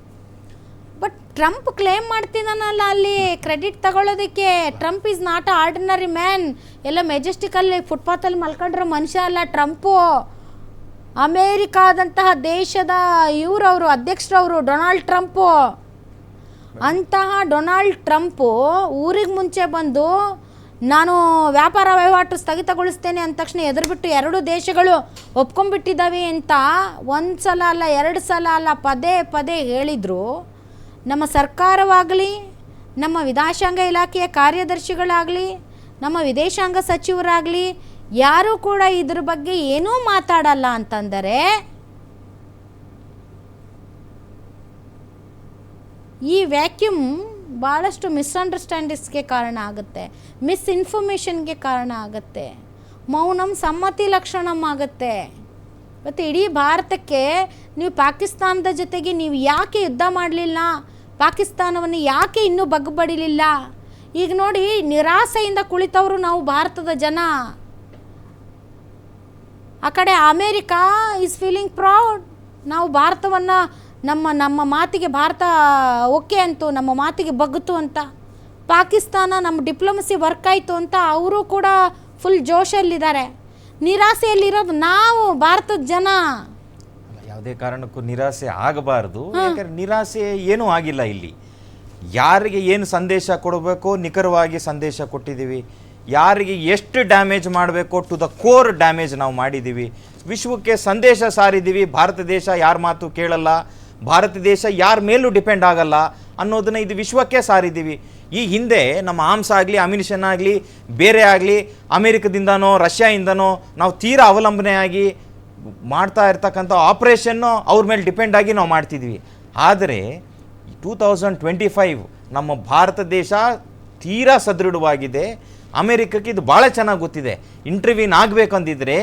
ಬಟ್ ಟ್ರಂಪ್ ಕ್ಲೇಮ್ ಮಾಡ್ತಿದ್ದಾನಲ್ಲ, ಅಲ್ಲಿ ಕ್ರೆಡಿಟ್ ತಗೊಳ್ಳೋದಕ್ಕೆ Trump is not a ordinary man. ಎಲ್ಲ ಮೆಜೆಸ್ಟಿಕಲ್ಲಿ ಫುಟ್ಪಾತಲ್ಲಿ ಮಲ್ಕೊಂಡ್ರೆ ಮನುಷ್ಯ ಅಲ್ಲ ಟ್ರಂಪು. ಅಮೇರಿಕಾದಂತಹ ದೇಶದ ಇವರವರು ಅಧ್ಯಕ್ಷರವರು ಡೊನಾಲ್ಡ್ ಟ್ರಂಪು. ಅಂತಹ ಡೊನಾಲ್ಡ್ ಟ್ರಂಪು ಊರಿಗೆ ಮುಂಚೆ ಬಂದು ನಾನು ವ್ಯಾಪಾರ ವಹಿವಾಟು ಸ್ಥಗಿತಗೊಳಿಸ್ತೇನೆ ಅಂದ ತಕ್ಷಣ ಎದುರುಬಿಟ್ಟು 2 ದೇಶಗಳು ಒಪ್ಕೊಂಡ್ಬಿಟ್ಟಿದ್ದಾವೆ ಅಂತ 1 ಸಲ ಅಲ್ಲ 2 ಸಲ ಅಲ್ಲ ಪದೇ ಹೇಳಿದರು. ನಮ್ಮ ಸರ್ಕಾರವಾಗಲಿ, ನಮ್ಮ ವಿದೇಶಾಂಗ ಇಲಾಖೆಯ ಕಾರ್ಯದರ್ಶಿಗಳಾಗಲಿ, ನಮ್ಮ ವಿದೇಶಾಂಗ ಸಚಿವರಾಗಲಿ ಯಾರೂ ಕೂಡ ಇದ್ರ ಬಗ್ಗೆ ಏನೂ ಮಾತಾಡಲ್ಲ ಅಂತಂದರೆ ಈ ವ್ಯಾಕ್ಯೂಮ್ ಭಾಳಷ್ಟು ಮಿಸ್ಅಂಡರ್ಸ್ಟ್ಯಾಂಡಿಂಗ್ಸ್ಗೆ ಕಾರಣ ಆಗುತ್ತೆ, ಮಿಸ್ಇನ್ಫಾರ್ಮೇಷನ್ಗೆ ಕಾರಣ ಆಗುತ್ತೆ, ಮೌನಂ ಸಮ್ಮತಿ ಲಕ್ಷಣಂ ಆಗುತ್ತೆ. ಮತ್ತು ಇಡೀ ಭಾರತಕ್ಕೆ ನೀವು ಪಾಕಿಸ್ತಾನದ ಜೊತೆಗೆ ನೀವು ಯಾಕೆ ಯುದ್ಧ ಮಾಡಲಿಲ್ಲ, ಪಾಕಿಸ್ತಾನವನ್ನು ಯಾಕೆ ಇನ್ನೂ ಬಗ್ಬಡಿಲಿಲ್ಲ? ಈಗ ನೋಡಿ, ನಿರಾಸೆಯಿಂದ ಕುಳಿತವರು ನಾವು ಭಾರತದ ಜನ. ಆ ಕಡೆ ಅಮೇರಿಕಾ ಈಸ್ ಫೀಲಿಂಗ್ ಪ್ರೌಡ್. ನಾವು ಭಾರತವನ್ನು ನಮ್ಮ ಮಾತಿಗೆ ಭಾರತ ಓಕೆ ಅಂತು, ನಮ್ಮ ಮಾತಿಗೆ ಬಗ್ಗಿತು ಅಂತ. ಪಾಕಿಸ್ತಾನ ನಮ್ಮ ಡಿಪ್ಲೊಮಸಿ ವರ್ಕ್ ಆಯಿತು ಅಂತ ಅವರು ಕೂಡ ಫುಲ್ ಜೋಶಲ್ಲಿದ್ದಾರೆ. ನಿರಾಸೆಯಲ್ಲಿರೋದು ನಾವು ಭಾರತದ ಜನ. ಯಾವುದೇ ಕಾರಣಕ್ಕೂ ನಿರಾಸೆ ಆಗಬಾರ್ದು. ಯಾಕಂದ್ರೆ ನಿರಾಸೆ ಏನೂ ಆಗಿಲ್ಲ. ಇಲ್ಲಿ ಯಾರಿಗೆ ಏನು ಸಂದೇಶ ಕೊಡಬೇಕೋ ನಿಖರವಾಗಿ ಸಂದೇಶ ಕೊಟ್ಟಿದ್ದೀವಿ. ಯಾರಿಗೆ ಎಷ್ಟು ಡ್ಯಾಮೇಜ್ ಮಾಡಬೇಕೋ ಟು ದ ಕೋರ್ ಡ್ಯಾಮೇಜ್ ನಾವು ಮಾಡಿದ್ದೀವಿ. ವಿಶ್ವಕ್ಕೆ ಸಂದೇಶ ಸಾರಿದ್ದೀವಿ. ಭಾರತ ದೇಶ ಯಾರ ಮಾತು ಕೇಳಲ್ಲ, ಭಾರತ ದೇಶ ಯಾರ ಮೇಲೂ ಡಿಪೆಂಡ್ ಆಗಲ್ಲ ಅನ್ನೋದನ್ನ ಇದು ವಿಶ್ವಕ್ಕೆ ಸಾರಿದ್ದೀವಿ. ಈ ಹಿಂದೆ ನಮ್ಮ ಆರ್ಮ್ಸ್ ಆಗಲಿ, ಅಮ್ಯುನಿಷನ್ ಆಗಲಿ, ಬೇರೆ ಆಗಲಿ, ಅಮೇರಿಕದಿಂದನೋ ರಷ್ಯಾಯಿಂದನೋ ನಾವು ತೀರಾ ಅವಲಂಬನೆಯಾಗಿ ಮಾಡ್ತಾ ಇರ್ತಕ್ಕಂಥ ಆಪ್ರೇಷನ್ನು ಅವ್ರ ಮೇಲೆ ಡಿಪೆಂಡ್ ಆಗಿ ನಾವು ಮಾಡ್ತಿದ್ವಿ. ಆದರೆ 2025 ನಮ್ಮ ಭಾರತ ದೇಶ ತೀರಾ ಸದೃಢವಾಗಿದೆ. ಅಮೇರಿಕಕ್ಕೆ ಇದು ಭಾಳ ಚೆನ್ನಾಗಿ ಗೊತ್ತಿದೆ. ಇಂಟರ್ವ್ಯೂನ್ ಆಗಬೇಕಂದಿದ್ರೆ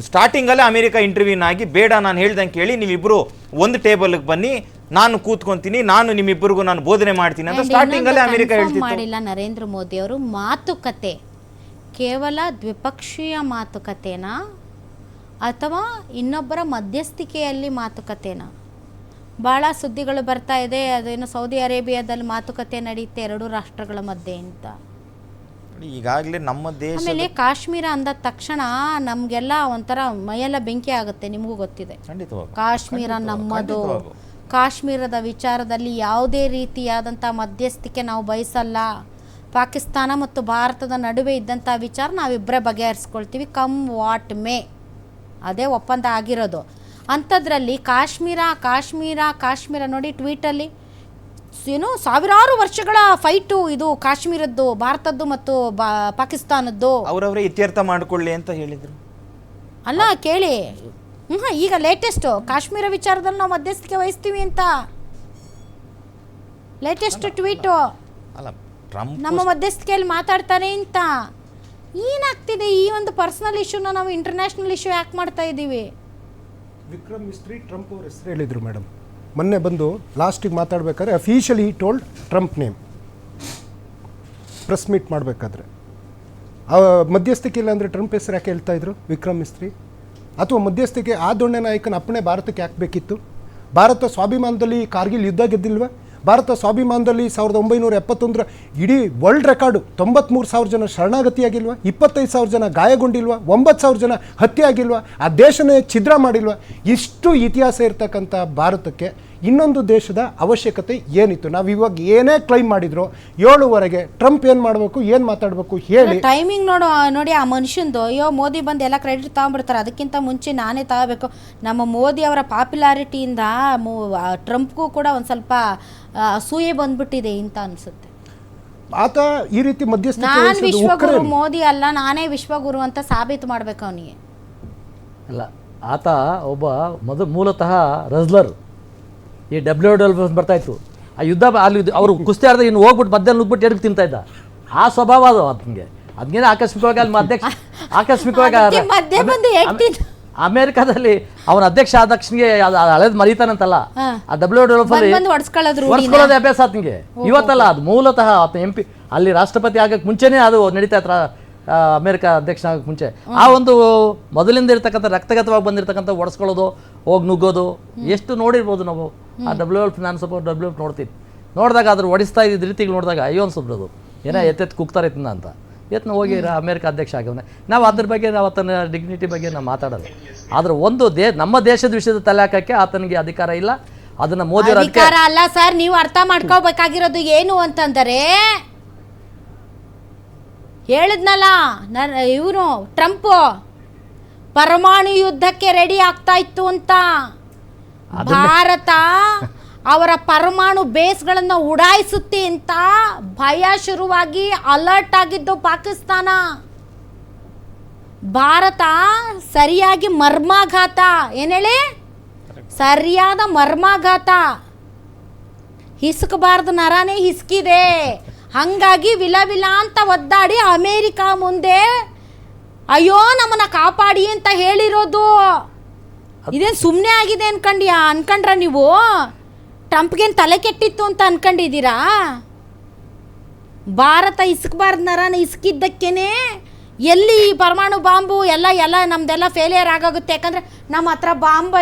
ಸ್ಟಾರ್ಟಿಂಗಲ್ಲೇ ಅಮೇರಿಕ ಇಂಟರ್ವ್ಯೂನ್ ಆಗಿ, ಬೇಡ ನಾನು ಹೇಳ್ದಂಗೆ ಕೇಳಿ, ನೀವಿಬ್ಬರು ಒಂದು ಟೇಬಲ್ಗೆ ಬನ್ನಿ, ನಾನು ಕೂತ್ಕೊಂತೀನಿ, ನಾನು ನಿಮ್ಮಿಬ್ಬರಿಗೂ ನಾನು ಬೋಧನೆ ಮಾಡ್ತೀನಿ ಅಂತ ಸ್ಟಾರ್ಟಿಂಗಲ್ಲೇ ಅಮೇರಿಕ ಹೇಳ್ತಿತ್ತು. ಮಾಡಿಲ್ಲ ನರೇಂದ್ರ ಮೋದಿ ಅವರು. ಮಾತುಕತೆ ಕೇವಲ ದ್ವಿಪಕ್ಷೀಯ ಮಾತುಕತೆನಾ ಅಥವಾ ಇನ್ನೊಬ್ಬರ ಮಧ್ಯಸ್ಥಿಕೆಯಲ್ಲಿ ಮಾತುಕತೆನಾ? ಭಾಳ ಸುದ್ದಿಗಳು ಬರ್ತಾ ಇದೆ, ಅದೇನು ಸೌದಿ ಅರೇಬಿಯಾದಲ್ಲಿ ಮಾತುಕತೆ ನಡೆಯುತ್ತೆ 2 ರಾಷ್ಟ್ರಗಳ ಮಧ್ಯೆ ಅಂತ. ಈಗಾಗಲೇ ನಮ್ಮ ದೇಶ ಆಮೇಲೆ ಕಾಶ್ಮೀರ ಅಂದ ತಕ್ಷಣ ನಮಗೆಲ್ಲ ಒಂಥರ ಮೈಯೆಲ್ಲ ಬೆಂಕಿ ಆಗುತ್ತೆ, ನಿಮಗೂ ಗೊತ್ತಿದೆ. ಕಾಶ್ಮೀರ ನಮ್ಮದು, ಕಾಶ್ಮೀರದ ವಿಚಾರದಲ್ಲಿ ಯಾವುದೇ ರೀತಿಯಾದಂಥ ಮಧ್ಯಸ್ಥಿಕೆ ನಾವು ಬಯಸಲ್ಲ. ಪಾಕಿಸ್ತಾನ ಮತ್ತು ಭಾರತದ ನಡುವೆ ಇದ್ದಂಥ ವಿಚಾರ ನಾವಿಬ್ಬರೇ ಬಗೆಹರಿಸ್ಕೊಳ್ತೀವಿ, ಕಮ್ ವಾಟ್ ಮೇ, ಅದೇ ಒಪ್ಪಂದ ಆಗಿರೋದು. ಅಂಥದ್ರಲ್ಲಿ ಕಾಶ್ಮೀರ ನೋಡಿ ಟ್ವೀಟಲ್ಲಿ ಏನು ಸಾವಿರಾರು ವರ್ಷಗಳ ಫೈಟು ಇದು ಕಾಶ್ಮೀರದ್ದು, ಭಾರತದ್ದು ಮತ್ತು ಪಾಕಿಸ್ತಾನದ್ದು, ಅವರವರೇ ಇತ್ಯರ್ಥ ಮಾಡಿಕೊಳ್ಳಿ ಅಂತ ಹೇಳಿದರು. ಅಲ್ಲ ಕೇಳಿ, ಈಗ ಲೇಟೆಸ್ಟು ಕಾಶ್ಮೀರ ವಿಚಾರದಲ್ಲಿ ನಾವು ಮಧ್ಯಸ್ಥಿಕೆ ವಹಿಸ್ತೀವಿ ಅಂತ ಲೇಟೆಸ್ಟ್ ಟ್ವೀಟು, ಅಲ್ಲ ಟ್ರಂಪ್ ನಮ್ಮ ಮಧ್ಯಸ್ಥಿಕೆಯಲ್ಲಿ ಮಾತಾಡ್ತಾರೆ ಅಂತ. ಏನಾಗ್ತಿದೆ? ಈ ಒಂದು ಪರ್ಸನಲ್ ಇಶ್ಯೂನ ನಾವು ಇಂಟರ್ನ್ಯಾಷನಲ್ ಇಶ್ಯೂ ಯಾಕೆ ಮಾಡ್ತಾ ಇದ್ದೀವಿ? ವಿಕ್ರಮ್ ಮಿಸ್ತ್ರಿ ಟ್ರಂಪ್ ಅವ್ರ ಹೆಸರು ಹೇಳಿದರು ಮೇಡಮ್. ಮೊನ್ನೆ ಬಂದು ಲಾಸ್ಟಿಗೆ ಮಾತಾಡಬೇಕಾದ್ರೆ ಅಫಿಷಿಯಲಿ ಈ told Trump name press meet ಮಾಡಬೇಕಾದ್ರೆ. ಮಧ್ಯಸ್ಥಿಕೆ ಇಲ್ಲ ಅಂದರೆ ಟ್ರಂಪ್ ಹೆಸರು ಯಾಕೆ ಹೇಳ್ತಾ ಇದ್ರು ವಿಕ್ರಮ್ ಮಿಸ್ತ್ರಿ? ಅಥವಾ ಮಧ್ಯಸ್ಥಿಕೆ ಆ ದೊಣ್ಣೆ ನಾಯಕನ ಅಪ್ಪಣೆ ಭಾರತಕ್ಕೆ ಯಾಕೆ ಬೇಕಿತ್ತು? ಭಾರತ ಸ್ವಾಭಿಮಾನದಲ್ಲಿ ಕಾರ್ಗಿಲ್ ಯುದ್ಧ ಗೆದ್ದಿಲ್ವ? ಭಾರತ ಸ್ವಾಭಿಮಾನದಲ್ಲಿ 1971 ಇಡೀ ವರ್ಲ್ಡ್ ರೆಕಾರ್ಡು 93,000 ಜನ ಶರಣಾಗತಿಯಾಗಿಲ್ವ? 25,000 ಜನ ಗಾಯಗೊಂಡಿಲ್ವ? 9,000 ಜನ ಹತ್ಯೆ ಆಗಿಲ್ವ? ಆ ದೇಶನೇ ಛಿದ್ರ ಮಾಡಿಲ್ವ? ಇಷ್ಟು ಇತಿಹಾಸ ಇರ್ತಕ್ಕಂಥ ಭಾರತಕ್ಕೆ ಇನ್ನೊಂದು ದೇಶದ ಅವಶ್ಯಕತೆ ಏನಿತ್ತು? ನಾವು ಇವಾಗ ಏನೇ ಕ್ಲೈಮ್ ಮಾಡಿದ್ರು 7ವರೆಗೆ ಟ್ರಂಪ್ ಏನು ಮಾಡಬೇಕು, ಏನು ಮಾತಾಡಬೇಕು ಹೇಳಿ. ಟೈಮಿಂಗ್ ನೋಡಿ ಆ ಮನುಷ್ಯಂದು. ಅಯ್ಯೋ ಮೋದಿ ಬಂದು ಎಲ್ಲ ಕ್ರೆಡಿಟ್ ತಗೊಂಡ್ಬಿಡ್ತಾರೆ, ಅದಕ್ಕಿಂತ ಮುಂಚೆ ನಾನೇ ತಗೋಬೇಕು. ನಮ್ಮ ಮೋದಿ ಅವರ ಪಾಪ್ಯುಲಾರಿಟಿಯಿಂದ ಟ್ರಂಪ್ಗೂ ಕೂಡ ಒಂದು ಸ್ವಲ್ಪ ಅಸೂಯೆ ಬಂದ್ಬಿಟ್ಟಿದೆ ಅಂತ ಅನಿಸುತ್ತೆ. ಆತ ಈ ರೀತಿ ಮಧ್ಯಸ್ಥಿಕೆ ನಾನು ವಿಶ್ವಗುರು ಮೋದಿ ಅಲ್ಲ, ನಾನೇ ವಿಶ್ವಗುರು ಅಂತ ಸಾಬೀತು ಮಾಡಬೇಕು ಅವನಿಗೆ. ಅಲ್ಲ, ಆತ ಒಬ್ಬ ಮೂಲತಃ ರಜ್ಲರ್. ಈ WW ಬರ್ತಾಯಿತ್ತು, ಆ ಯುದ್ಧ ಅಲ್ಲಿ ಅವರು ಕುಸ್ತಿ ಆಡಿದ ಇನ್ನು ಹೋಗ್ಬಿಟ್ಟು ಮಧ್ಯಾಹ್ನ ನುಗ್ಬಿಟ್ಟು ಎಡಕ್ಕೆ ತಿಂತಾ ಇದ್ದ. ಆ ಸ್ವಭಾವ ಅದು ಆತನಿಗೆ. ಅದನ್ನೇ ಆಕಸ್ಮಿಕವಾಗಿ ಅಲ್ಲಿ ಆಕಸ್ಮಿಕವಾಗಿ ಅಮೆರಿಕಾದಲ್ಲಿ ಅವನ ಅಧ್ಯಕ್ಷ ಆದ ತಕ್ಷಣಿಗೆ ಹಳೇದು ಮರೀತಾನಂತಲ್ಲ, ಆ WW ಹೊಡ್ಸ್ಕೊಳ್ಳೋದೇ ಅಭ್ಯಾಸ ಆತನಿಗೆ ಇವತ್ತಲ್ಲ. ಅದು ಮೂಲತಃ ಆತ MP ಅಲ್ಲಿ ರಾಷ್ಟ್ರಪತಿ ಆಗಕ್ಕೆ ಮುಂಚೆನೇ ಅದು ನಡೀತಾ ಇತ್ತು. ಅಮೆರಿಕ ಅಧ್ಯಕ್ಷ ಆಗಕ್ಕೆ ಮುಂಚೆ ಆ ಒಂದು ಮೊದಲಿಂದ ಇರ್ತಕ್ಕಂಥ ರಕ್ತಗತವಾಗಿ ಬಂದಿರತಕ್ಕಂಥ ಒಡಿಸ್ಕೊಳ್ಳೋದು, ಹೋಗಿ ನುಗ್ಗೋದು ಎಷ್ಟು ನೋಡಿರ್ಬೋದು ನಾವು. ಆ WW ನಾನು ಸ್ವಲ್ಪ WW ನೋಡ್ತೀನಿ. ನೋಡಿದಾಗ ಅದ್ರ ಹೊಡಿಸ್ತಾ ಇದ್ದ ರೀತಿಗಳು ನೋಡಿದಾಗ ಅಯ್ಯೋ ಅನ್ಸುತ್ತದು, ಏನೋ ಎತ್ತೆತ್ತು ಕುಗ್ತಾರೆ ತಿನ್ನ ಅಂತ. ಎತ್ನ ಹೋಗಿ ಅಮೆರಿಕ ಅಧ್ಯಕ್ಷ ಆಗವನೆ. ನಾವು ಅದ್ರ ಬಗ್ಗೆ ನಾವು ಆತನ ಡಿಗ್ನಿಟಿ ಬಗ್ಗೆ ನಾವು ಮಾತಾಡೋದು. ಆದ್ರೆ ಒಂದು ನಮ್ಮ ದೇಶದ ವಿಷಯದ ತಲೆ ಹಾಕಕ್ಕೆ ಆತನಿಗೆ ಅಧಿಕಾರ ಇಲ್ಲ. ಅದನ್ನ ಮೋದಿ ಅಧಿಕಾರ ಅಲ್ಲ ಸರ್, ನೀವು ಅರ್ಥ ಮಾಡ್ಕೋಬೇಕಾಗಿರೋದು ಏನು ಅಂತಂದರೆ, ಹೇಳಿದ್ನಲ್ಲ ಇವನು ಟ್ರಂಪ್ ಪರಮಾಣು ಯುದ್ಧಕ್ಕೆ ರೆಡಿ ಆಗ್ತಾ ಇತ್ತು ಅಂತ. ಭಾರತ ಅವರ ಪರಮಾಣು ಬೇಸ್ಗಳನ್ನು ಉಡಾಯಿಸುತ್ತೆ ಅಂತ ಭಯ ಶುರುವಾಗಿ ಅಲರ್ಟ್ ಆಗಿದ್ದು ಪಾಕಿಸ್ತಾನ. ಭಾರತ ಸರಿಯಾಗಿ ಮರ್ಮಾಘಾತ, ಏನು ಹೇಳಿ, ಸರಿಯಾದ ಮರ್ಮಾಘಾತ, ಹಿಸ್ಕಬಾರ್ದು ನರನೇ ಹಿಸ್ಕಿದೆ. ಹಾಗಾಗಿ ವಿಲ ಅಂತ ಒದ್ದಾಡಿ ಅಮೇರಿಕಾ ಮುಂದೆ ಅಯ್ಯೋ ನಮ್ಮನ್ನ ಕಾಪಾಡಿ ಅಂತ ಹೇಳಿರೋದು. ಇದೇನು ಸುಮ್ಮನೆ ಆಗಿದೆ ಅನ್ಕೊಂಡ್ರ ನೀವು? ಟ್ರಂಪ್ಗೇನು ತಲೆ ಕೆಟ್ಟಿತ್ತು ಅಂತ ಅನ್ಕೊಂಡಿದ್ದೀರಾ? ಭಾರತ ಇಸ್ಕಬಾರ್ದು ನರನ ಇಸ್ಕಿದ್ದಕ್ಕೇನೆ ಎಲ್ಲಿ ಪರಮಾಣು ಬಾಂಬು ಎಲ್ಲ ನಮ್ದೆಲ್ಲ ಫೇಲಿಯರ್ ಆಗೋಗುತ್ತೆ. ಯಾಕಂದರೆ ನಮ್ಮ ಹತ್ರ ಬಾಂಬ್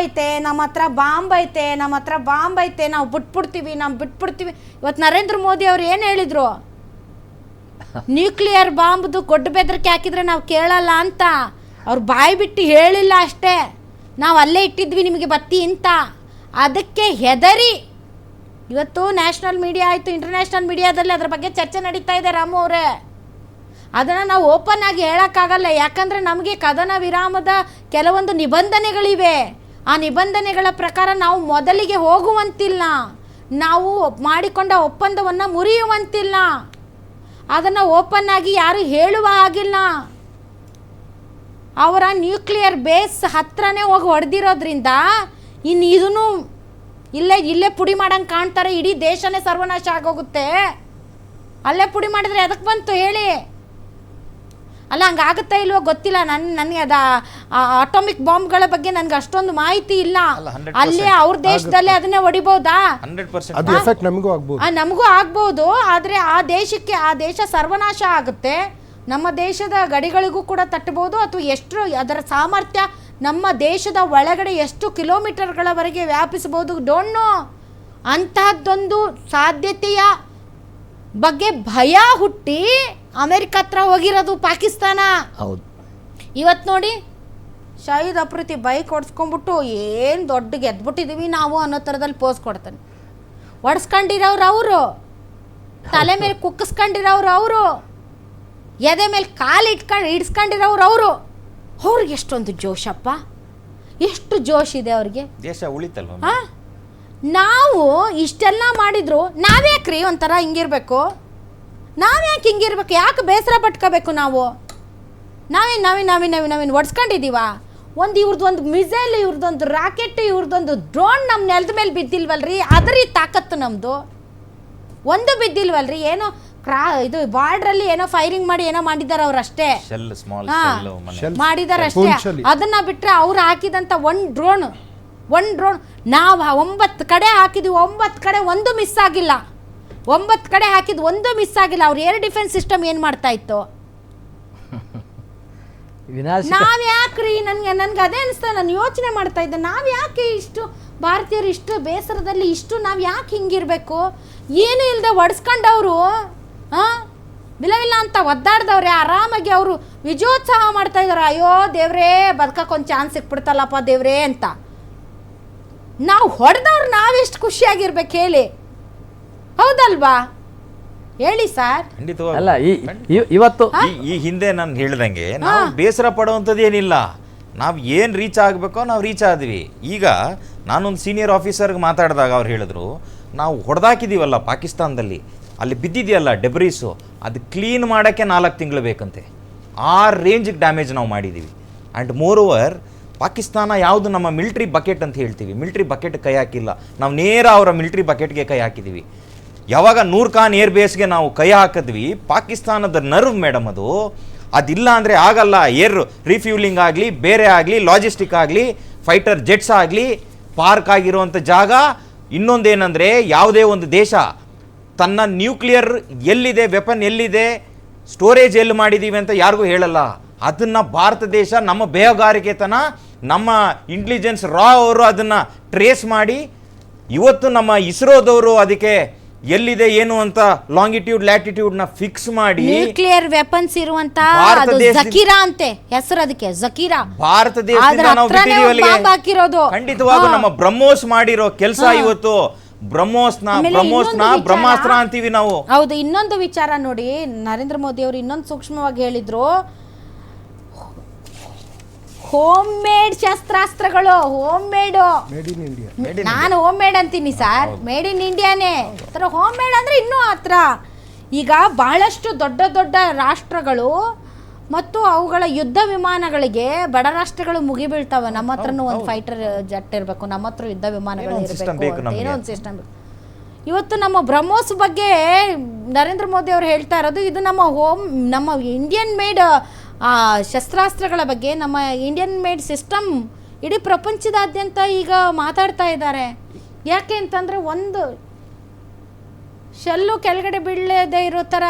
ಐತೆ, ನಾವು ಬಿಟ್ಬಿಡ್ತೀವಿ. ಇವತ್ತು ನರೇಂದ್ರ ಮೋದಿ ಅವ್ರು ಏನು ಹೇಳಿದರು? ನ್ಯೂಕ್ಲಿಯರ್ ಬಾಂಬ್ದು ಗೊಡ್ಡ ಬೆದರಿಕೆ ಹಾಕಿದರೆ ನಾವು ಕೇಳಲ್ಲ ಅಂತ. ಅವ್ರು ಬಾಯಿ ಬಿಟ್ಟು ಹೇಳಿಲ್ಲ ಅಷ್ಟೇ, ನಾವು ಅಲ್ಲೇ ಇಟ್ಟಿದ್ವಿ ನಿಮಗೆ ಬತ್ತಿ ಅಂತ. ಅದಕ್ಕೆ ಹೆದರಿ ಇವತ್ತು ನ್ಯಾಷನಲ್ ಮೀಡಿಯಾ ಆಯಿತು, ಇಂಟರ್ನ್ಯಾಷನಲ್ ಮೀಡಿಯಾದಲ್ಲಿ ಅದ್ರ ಬಗ್ಗೆ ಚರ್ಚೆ ನಡೀತಾ ಇದೆ ರಾಮು ಅವರೇ. ಅದನ್ನು ನಾವು ಓಪನ್ ಆಗಿ ಹೇಳೋಕ್ಕಾಗಲ್ಲ, ಯಾಕಂದರೆ ನಮಗೆ ಕದನ ವಿರಾಮದ ಕೆಲವೊಂದು ನಿಬಂಧನೆಗಳಿವೆ. ಆ ನಿಬಂಧನೆಗಳ ಪ್ರಕಾರ ನಾವು ಮೊದಲಿಗೆ ಹೋಗುವಂತಿಲ್ಲ, ನಾವು ಮಾಡಿಕೊಂಡ ಒಪ್ಪಂದವನ್ನು ಮುರಿಯುವಂತಿಲ್ಲ. ಅದನ್ನು ಓಪನ್ ಆಗಿ ಯಾರು ಹೇಳುವ ಹಾಗಿಲ್ಲ. ಅವರ ನ್ಯೂಕ್ಲಿಯರ್ ಬೇಸ್ ಹತ್ರನೇ ಹೋಗಿ ಹೊಡೆದಿರೋದ್ರಿಂದ ಇನ್ನು ಇದನ್ನು ಇಲ್ಲೇ ಪುಡಿ ಮಾಡಂಗೆ ಕಾಣ್ತಾರೆ. ಇಡೀ ದೇಶನೇ ಸರ್ವನಾಶ ಆಗೋಗುತ್ತೆ. ಅಲ್ಲೇ ಪುಡಿ ಮಾಡಿದ್ರೆ ಅದಕ್ಕೆ ಬಂತು ಹೇಳಿ? ಅಲ್ಲ, ಹಂಗಾಗುತ್ತಾ ಇಲ್ವೋ ಗೊತ್ತಿಲ್ಲ. ನನಗೆ ಅಟಾಮಿಕ್ ಬಾಂಬ್ಗಳ ಬಗ್ಗೆ ನನಗೆ ಅಷ್ಟೊಂದು ಮಾಹಿತಿ ಇಲ್ಲ. ಅಲ್ಲೇ ಅವ್ರ ದೇಶದಲ್ಲೇ ಅದನ್ನೇ ಹೊಡಿಬಹುದಾ? ನಮಗೂ ಆಗ್ಬಹುದು. ಆದರೆ ಆ ದೇಶ ಸರ್ವನಾಶ ಆಗುತ್ತೆ. ನಮ್ಮ ದೇಶದ ಗಡಿಗಳಿಗೂ ಕೂಡ ತಟ್ಟಬಹುದು, ಅಥವಾ ಎಷ್ಟು ಅದರ ಸಾಮರ್ಥ್ಯ ನಮ್ಮ ದೇಶದ ಒಳಗಡೆ ಎಷ್ಟು ಕಿಲೋಮೀಟರ್ಗಳವರೆಗೆ ವ್ಯಾಪಿಸಬಹುದು, ಡೋಂಟ್ ನೋ. ಅಂತಹದ್ದೊಂದು ಸಾಧ್ಯತೆಯ ಬಗ್ಗೆ ಭಯ ಹುಟ್ಟಿ ಅಮೆರಿಕ ಹತ್ರ ಹೋಗಿರೋದು ಪಾಕಿಸ್ತಾನ. ಹೌದು. ಇವತ್ತು ನೋಡಿ ಶಾಹಿದ್ ಅಪ್ರೀತಿ ಬೈಕ್ ಹೊಡ್ಸ್ಕೊಂಡ್ಬಿಟ್ಟು ಏನು ದೊಡ್ಡ ಗೆದ್ಬಿಟ್ಟಿದ್ದೀವಿ ನಾವು ಅನ್ನೋ ಥರದಲ್ಲಿ ಪೋಸ್ ಕೊಡ್ತಾನೆ. ಹೊಡ್ಸ್ಕೊಂಡಿರೋರು ಅವರು, ತಲೆ ಮೇಲೆ ಕುಕ್ಕಿಸ್ಕೊಂಡಿರೋರು ಅವರು, ಎದೆ ಮೇಲೆ ಕಾಲು ಇಡ್ಸ್ಕೊಂಡಿರೋರು ಅವರು. ಅವ್ರಿಗೆ ಎಷ್ಟೊಂದು ಜೋಶಪ್ಪ, ಎಷ್ಟು ಜೋಶ್ ಇದೆ ಅವ್ರಿಗೆ. ದೇಶ ಉಳಿತಲ್ವ. ಹಾಂ, ನಾವು ಇಷ್ಟೆಲ್ಲ ಮಾಡಿದ್ರು ನಾವ್ಯಾಕ್ರಿ ಒಂಥರ ಹಿಂಗಿರ್ಬೇಕು? ನಾವ್ಯಾಕೆ ಹಿಂಗಿರ್ಬೇಕು? ಯಾಕೆ ಬೇಸರ ಪಟ್ಕೋಬೇಕು ನಾವು? ನಾವೇನು ಒಡ್ಸ್ಕೊಂಡಿದ್ದೀವ? ಇವ್ರದ್ದೊಂದು ಮಿಸೈಲ್, ಇವ್ರದ್ದೊಂದು ರಾಕೆಟ್, ಇವ್ರದ್ದೊಂದು ಡ್ರೋನ್ ನಮ್ಮ ನೆಲದ ಮೇಲೆ ಬಿದ್ದಿಲ್ವಲ್ರಿ? ಅದರ ತಾಕತ್ತು ನಮ್ಮದು ಒಂದು ಬಿದ್ದಿಲ್ವಲ್ರಿ? ಏನೋ ಇದು ಬಾರ್ಡ್ರಲ್ಲಿ ಏನೋ ಫೈರಿಂಗ್ ಮಾಡಿ ಏನೋ ಮಾಡಿದ್ದಾರೆ ಅವ್ರು ಅಷ್ಟೇ, ಮಾಡಿದ್ದಾರೆ ಅಷ್ಟೇ. ಅದನ್ನ ಬಿಟ್ಟರೆ ಅವ್ರು ಹಾಕಿದಂಥ ಒಂದು ಡ್ರೋನ್ ನಾವು 9 ಕಡೆ ಹಾಕಿದ್ವಿ, 9 ಕಡೆ ಒಂದು ಮಿಸ್ ಆಗಿಲ್ಲ. 9 ಕಡೆ ಹಾಕಿದ್ದು ಒಂದು ಮಿಸ್ ಆಗಿಲ್ಲ. ಅವ್ರ ಏರ್ ಡಿಫೆನ್ಸ್ ಸಿಸ್ಟಮ್ ಏನು ಮಾಡ್ತಾ ಇತ್ತು? ನಾವ್ ಯಾಕ್ರಿ, ನನ್ಗೆ ಅದೇ ಅನಿಸ್ತಾ, ನಾನು ಯೋಚನೆ ಮಾಡ್ತಾ ಇದ್ದೆ, ನಾವ್ ಯಾಕೆ ಇಷ್ಟು ಭಾರತೀಯರು ಇಷ್ಟು ಬೇಸರದಲ್ಲಿ ಇಷ್ಟು ನಾವ್ ಯಾಕೆ ಹಿಂಗಿರ್ಬೇಕು? ಏನು ಇಲ್ಲದೆ ಒಡ್ಸ್ಕೊಂಡವ್ರು ಬಿಲವಿಲ್ಲ ಅಂತ ಒದ್ದಾಡ್ದವ್ರೆ, ಆರಾಮಾಗಿ ಅವರು ವಿಜಯೋತ್ಸವ ಮಾಡ್ತಾ ಇದಾರೆ. ಅಯ್ಯೋ ದೇವ್ರೇ, ಬದುಕಕ್ಕೊಂದು ಚಾನ್ಸ್ ಸಿಕ್ಬಿಡ್ತಲ್ಲಪ್ಪ ದೇವ್ರೇ ಅಂತ. ನಾವು ಹೊಡೆದವ್ರು ನಾವೆಷ್ಟು ಖುಷಿಯಾಗಿರ್ಬೇಕು ಹೇಳಿ, ಹೌದಲ್ವಾ? ಹೇಳಿ ಸರ್. ಅಲ್ಲ ಇವತ್ತು ಈ ಹಿಂದೆ ನಾನು ಹೇಳ್ದಂಗೆ ನಾವು ಬೇಸರ ಪಡುವಂಥದ್ದು ಏನಿಲ್ಲ. ನಾವು ಏನು ರೀಚ್ ಆಗಬೇಕೋ ನಾವು ರೀಚ್ ಆದ್ವಿ. ಈಗ ನಾನೊಂದು ಸೀನಿಯರ್ ಆಫೀಸರ್ಗೆ ಮಾತಾಡಿದಾಗ ಅವ್ರು ಹೇಳಿದ್ರು, ನಾವು ಹೊಡೆದಾಕಿದ್ದೀವಲ್ಲ ಪಾಕಿಸ್ತಾನದಲ್ಲಿ, ಅಲ್ಲಿ ಬಿದ್ದಿದೆಯಲ್ಲ ಡೆಬ್ರೀಸು, ಅದು ಕ್ಲೀನ್ ಮಾಡೋಕ್ಕೆ 4 ತಿಂಗಳು ಬೇಕಂತೆ. ಆ ರೇಂಜಿಗೆ ಡ್ಯಾಮೇಜ್ ನಾವು ಮಾಡಿದ್ದೀವಿ. ಆ್ಯಂಡ್ ಮೋರ್ ಓವರ್ ಪಾಕಿಸ್ತಾನ ಯಾವುದು ನಮ್ಮ ಮಿಲ್ಟ್ರಿ ಬಕೆಟ್ ಅಂತ ಹೇಳ್ತೀವಿ, ಮಿಲ್ಟ್ರಿ ಬಕೆಟ್ ಕೈ ಹಾಕಿಲ್ಲ, ನಾವು ನೇರ ಅವರ ಮಿಲ್ಟ್ರಿ ಬಕೆಟ್ಗೆ ಕೈ ಹಾಕಿದ್ದೀವಿ. ಯಾವಾಗ ನೂರ್ ಖಾನ್ ಏರ್ ಬೇಸ್ಗೆ ನಾವು ಕೈ ಹಾಕಿದ್ವಿ, ಪಾಕಿಸ್ತಾನದ ನರ್ವ್ ಮೇಡಮ್ ಅದು, ಅದಿಲ್ಲ ಅಂದರೆ ಆಗಲ್ಲ. ಏರ್ ರಿಫ್ಯೂಲಿಂಗ್ ಆಗಲಿ, ಬೇರೆ ಆಗಲಿ, ಲಾಜಿಸ್ಟಿಕ್ ಆಗಲಿ, ಫೈಟರ್ ಜೆಟ್ಸ್ ಆಗಲಿ, ಪಾರ್ಕ್ ಆಗಿರುವಂಥ ಜಾಗ. ಇನ್ನೊಂದೇನೆಂದರೆ, ಯಾವುದೇ ಒಂದು ದೇಶ ತನ್ನ ನ್ಯೂಕ್ಲಿಯರ್ ಎಲ್ಲಿದೆ, ವೆಪನ್ ಎಲ್ಲಿದೆ, ಸ್ಟೋರೇಜ್ ಎಲ್ಲಿ ಮಾಡಿದ್ದೀವಿ ಅಂತ ಯಾರಿಗೂ ಹೇಳಲ್ಲ. ಅದನ್ನು ಭಾರತ ದೇಶ ನಮ್ಮ ಬೇಹುಗಾರಿಕೆತನ, ನಮ್ಮ ಇಂಟೆಲಿಜೆನ್ಸ್ ರಾ ಅವರು ಅದನ್ನು ಟ್ರೇಸ್ ಮಾಡಿ, ಇವತ್ತು ನಮ್ಮ ಇಸ್ರೋದವರು ಅದಕ್ಕೆ ಎಲ್ಲಿದೆ ಏನು ಅಂತ ಲಾಂಗಿಟ್ಯೂಡ್ ಲ್ಯಾಟಿಟ್ಯೂಡ್ನ ಫಿಕ್ಸ್ ಮಾಡಿ, ನ್ಯೂಕ್ಲಿಯರ್ ವೆಪನ್ಸ್ ಇರುವಂತ ಜಕೀರಾ ಅಂತೆ ಹೆಸರು, ಅದಕ್ಕೆ ಜಕೀರಾ. ಭಾರತ ದೇಶದಿಂದ ನಾವು ಬಿಟ್ಟಿದ್ದೀವಿ. ಖಂಡಿತವಾಗೂ ನಮ್ಮ ಬ್ರಹ್ಮೋಸ್ ಮಾಡಿರೋ ಕೆಲಸ ಇವತ್ತು ಬ್ರಹ್ಮಾಸ್ತ್ರ ಅಂತೀವಿ ನಾವು. ಹೌದು. ಇನ್ನೊಂದು ವಿಚಾರ ನೋಡಿ, ನರೇಂದ್ರ ಮೋದಿ ಅವರು ಇನ್ನೊಂದು ಸೂಕ್ಷ್ಮವಾಗಿ ಹೇಳಿದ್ರು, ಹೋಮ್ ಮೇಡ್ ಶಸ್ತ್ರಾಸ್ತ್ರಗಳು, ಹೋಮ್ ಮೇಡ್. ನಾನು ಹೋಮ್ ಮೇಡ್ ಅಂತೀನಿ ಸರ್, ಮೇಡ್ ಇನ್ ಇಂಡಿಯಾನೇ. ಹೋಮ್ ಮೇಡ್ ಅಂದ್ರೆ ಇನ್ನೂ ಹತ್ರ. ಈಗ ಬಹಳಷ್ಟು ದೊಡ್ಡ ದೊಡ್ಡ ರಾಷ್ಟ್ರಗಳು ಮತ್ತು ಅವುಗಳ ಯುದ್ಧ ವಿಮಾನಗಳಿಗೆ ಬಡ ರಾಷ್ಟ್ರಗಳು ಮುಗಿಬೀಳ್ತಾವೆ. ನಮ್ಮ ಹತ್ರನೂ ಒಂದು ಫೈಟರ್ ಜೆಟ್ ಇರಬೇಕು, ನಮ್ಮ ಹತ್ರ ಯುದ್ಧ ವಿಮಾನಗಳು ಇರಬೇಕು, ಏನೋ ಒಂದು ಸಿಸ್ಟಮ್. ಇವತ್ತು ನಮ್ಮ ಬ್ರಹ್ಮೋಸ್ ಬಗ್ಗೆ ನರೇಂದ್ರ ಮೋದಿ ಅವರು ಹೇಳ್ತಾ ಇರೋದು, ಇದು ನಮ್ಮ ಇಂಡಿಯನ್ ಮೇಡ್ ಶಸ್ತ್ರಾಸ್ತ್ರಗಳ ಬಗ್ಗೆ, ನಮ್ಮ ಇಂಡಿಯನ್ ಮೇಡ್ ಸಿಸ್ಟಮ್ ಇಡೀ ಪ್ರಪಂಚದಾದ್ಯಂತ ಈಗ ಮಾತಾಡ್ತಾ ಇದ್ದಾರೆ. ಯಾಕೆ ಅಂತಂದರೆ, ಒಂದು ಶೆಲ್ಲು ಕೆಳಗಡೆ ಬೀಳದೇ ಇರೋ ಥರ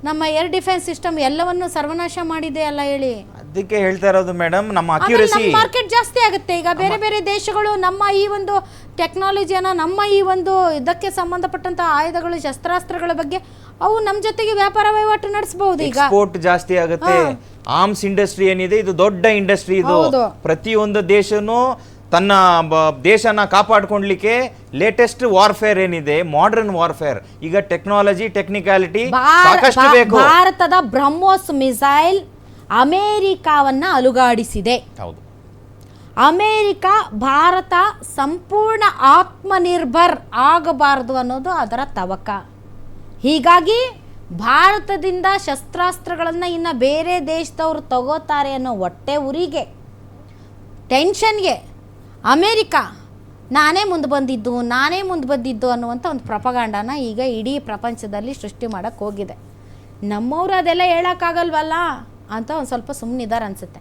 ನಮ್ಮ ಏರ್ ಡಿಫೆನ್ಸ್ ಸಿಸ್ಟಮ್ ಎಲ್ಲವನ್ನು ಸರ್ವನಾಶ ಮಾಡಿದೆ ಅಲ್ಲ ಹೇಳಿ. ಅದಕ್ಕೆ ಹೇಳ್ತಾ ಇರೋದು ಮೇಡಮ್, ನಮ್ಮ ಅಕ್ಯುರಸಿ ಮಾರ್ಕೆಟ್ ಜಾಸ್ತಿ ಆಗುತ್ತೆ. ಈಗ ಬೇರೆ ಬೇರೆ ದೇಶಗಳು ನಮ್ಮ ಈ ಒಂದು ಟೆಕ್ನಾಲಜಿಯನ್ನು, ನಮ್ಮ ಈ ಒಂದು ಇದಕ್ಕೆ ಸಂಬಂಧಪಟ್ಟಂತ ಆಯುಧಗಳು, ಶಸ್ತ್ರಾಸ್ತ್ರಗಳ ಬಗ್ಗೆ ಅವು ನಮ್ಮ ಜೊತೆಗೆ ವ್ಯಾಪಾರ ವಹಿವಾಟು ನಡೆಸಬಹುದು. ಈಗ ಎಕ್ಸ್ಪೋರ್ಟ್ ಜಾಸ್ತಿ ಆಗುತ್ತೆ. ಆರ್ಮ್ಸ್ ಇಂಡಸ್ಟ್ರಿ ಏನಿದೆ, ಇದು ದೊಡ್ಡ ಇಂಡಸ್ಟ್ರಿ. ಇದು ಪ್ರತಿಯೊಂದು ದೇಶನೂ ತನ್ನ ದೇಶನ ಕಾಪಾಡ್ಕೊಳ್ಲಿಕ್ಕೆ ಲೇಟೆಸ್ಟ್ ವಾರ್ಫೇರ್ ಏನಿದೆ, ಮಾಡರ್ನ್ ವಾರ್ಫೇರ್, ಈಗ ಟೆಕ್ನಾಲಜಿ, ಟೆಕ್ನಿಕಾಲಿಟಿ ಸಾಕಷ್ಟು ಬೇಕು. ಭಾರತದ ಬ್ರಹ್ಮೋಸ್ ಮಿಸೈಲ್ ಅಮೇರಿಕಾವನ್ನ ಅಲುಗಾಡಿಸಿದೆ. ಹೌದು. ಅಮೇರಿಕ ಭಾರತ ಸಂಪೂರ್ಣ ಆತ್ಮನಿರ್ಭರ್ ಆಗಬಾರದು ಅನ್ನೋದು ಅದರ ತವಕ. ಹೀಗಾಗಿ ಭಾರತದಿಂದ ಶಸ್ತ್ರಾಸ್ತ್ರಗಳನ್ನು ಇನ್ನು ಬೇರೆ ದೇಶದವರು ತಗೋತಾರೆ ಅನ್ನೋ ಹೊಟ್ಟೆ ಉರಿಗೆ, ಟೆನ್ಷನ್ಗೆ ಅಮೇರಿಕಾ ನಾನೇ ಮುಂದೆ ಬಂದಿದ್ದು ಅನ್ನುವಂಥ ಒಂದು ಪ್ರಪಗಾಂಡನ ಈಗ ಇಡೀ ಪ್ರಪಂಚದಲ್ಲಿ ಸೃಷ್ಟಿ ಮಾಡೋಕ್ಕೆ ಹೋಗಿದೆ. ನಮ್ಮವರು ಅದೆಲ್ಲ ಹೇಳೋಕ್ಕಾಗಲ್ವಲ್ಲ ಅಂತ ಒಂದು ಸ್ವಲ್ಪ ಸುಮ್ಮನಿದ್ದಾರೆ ಅನಿಸುತ್ತೆ.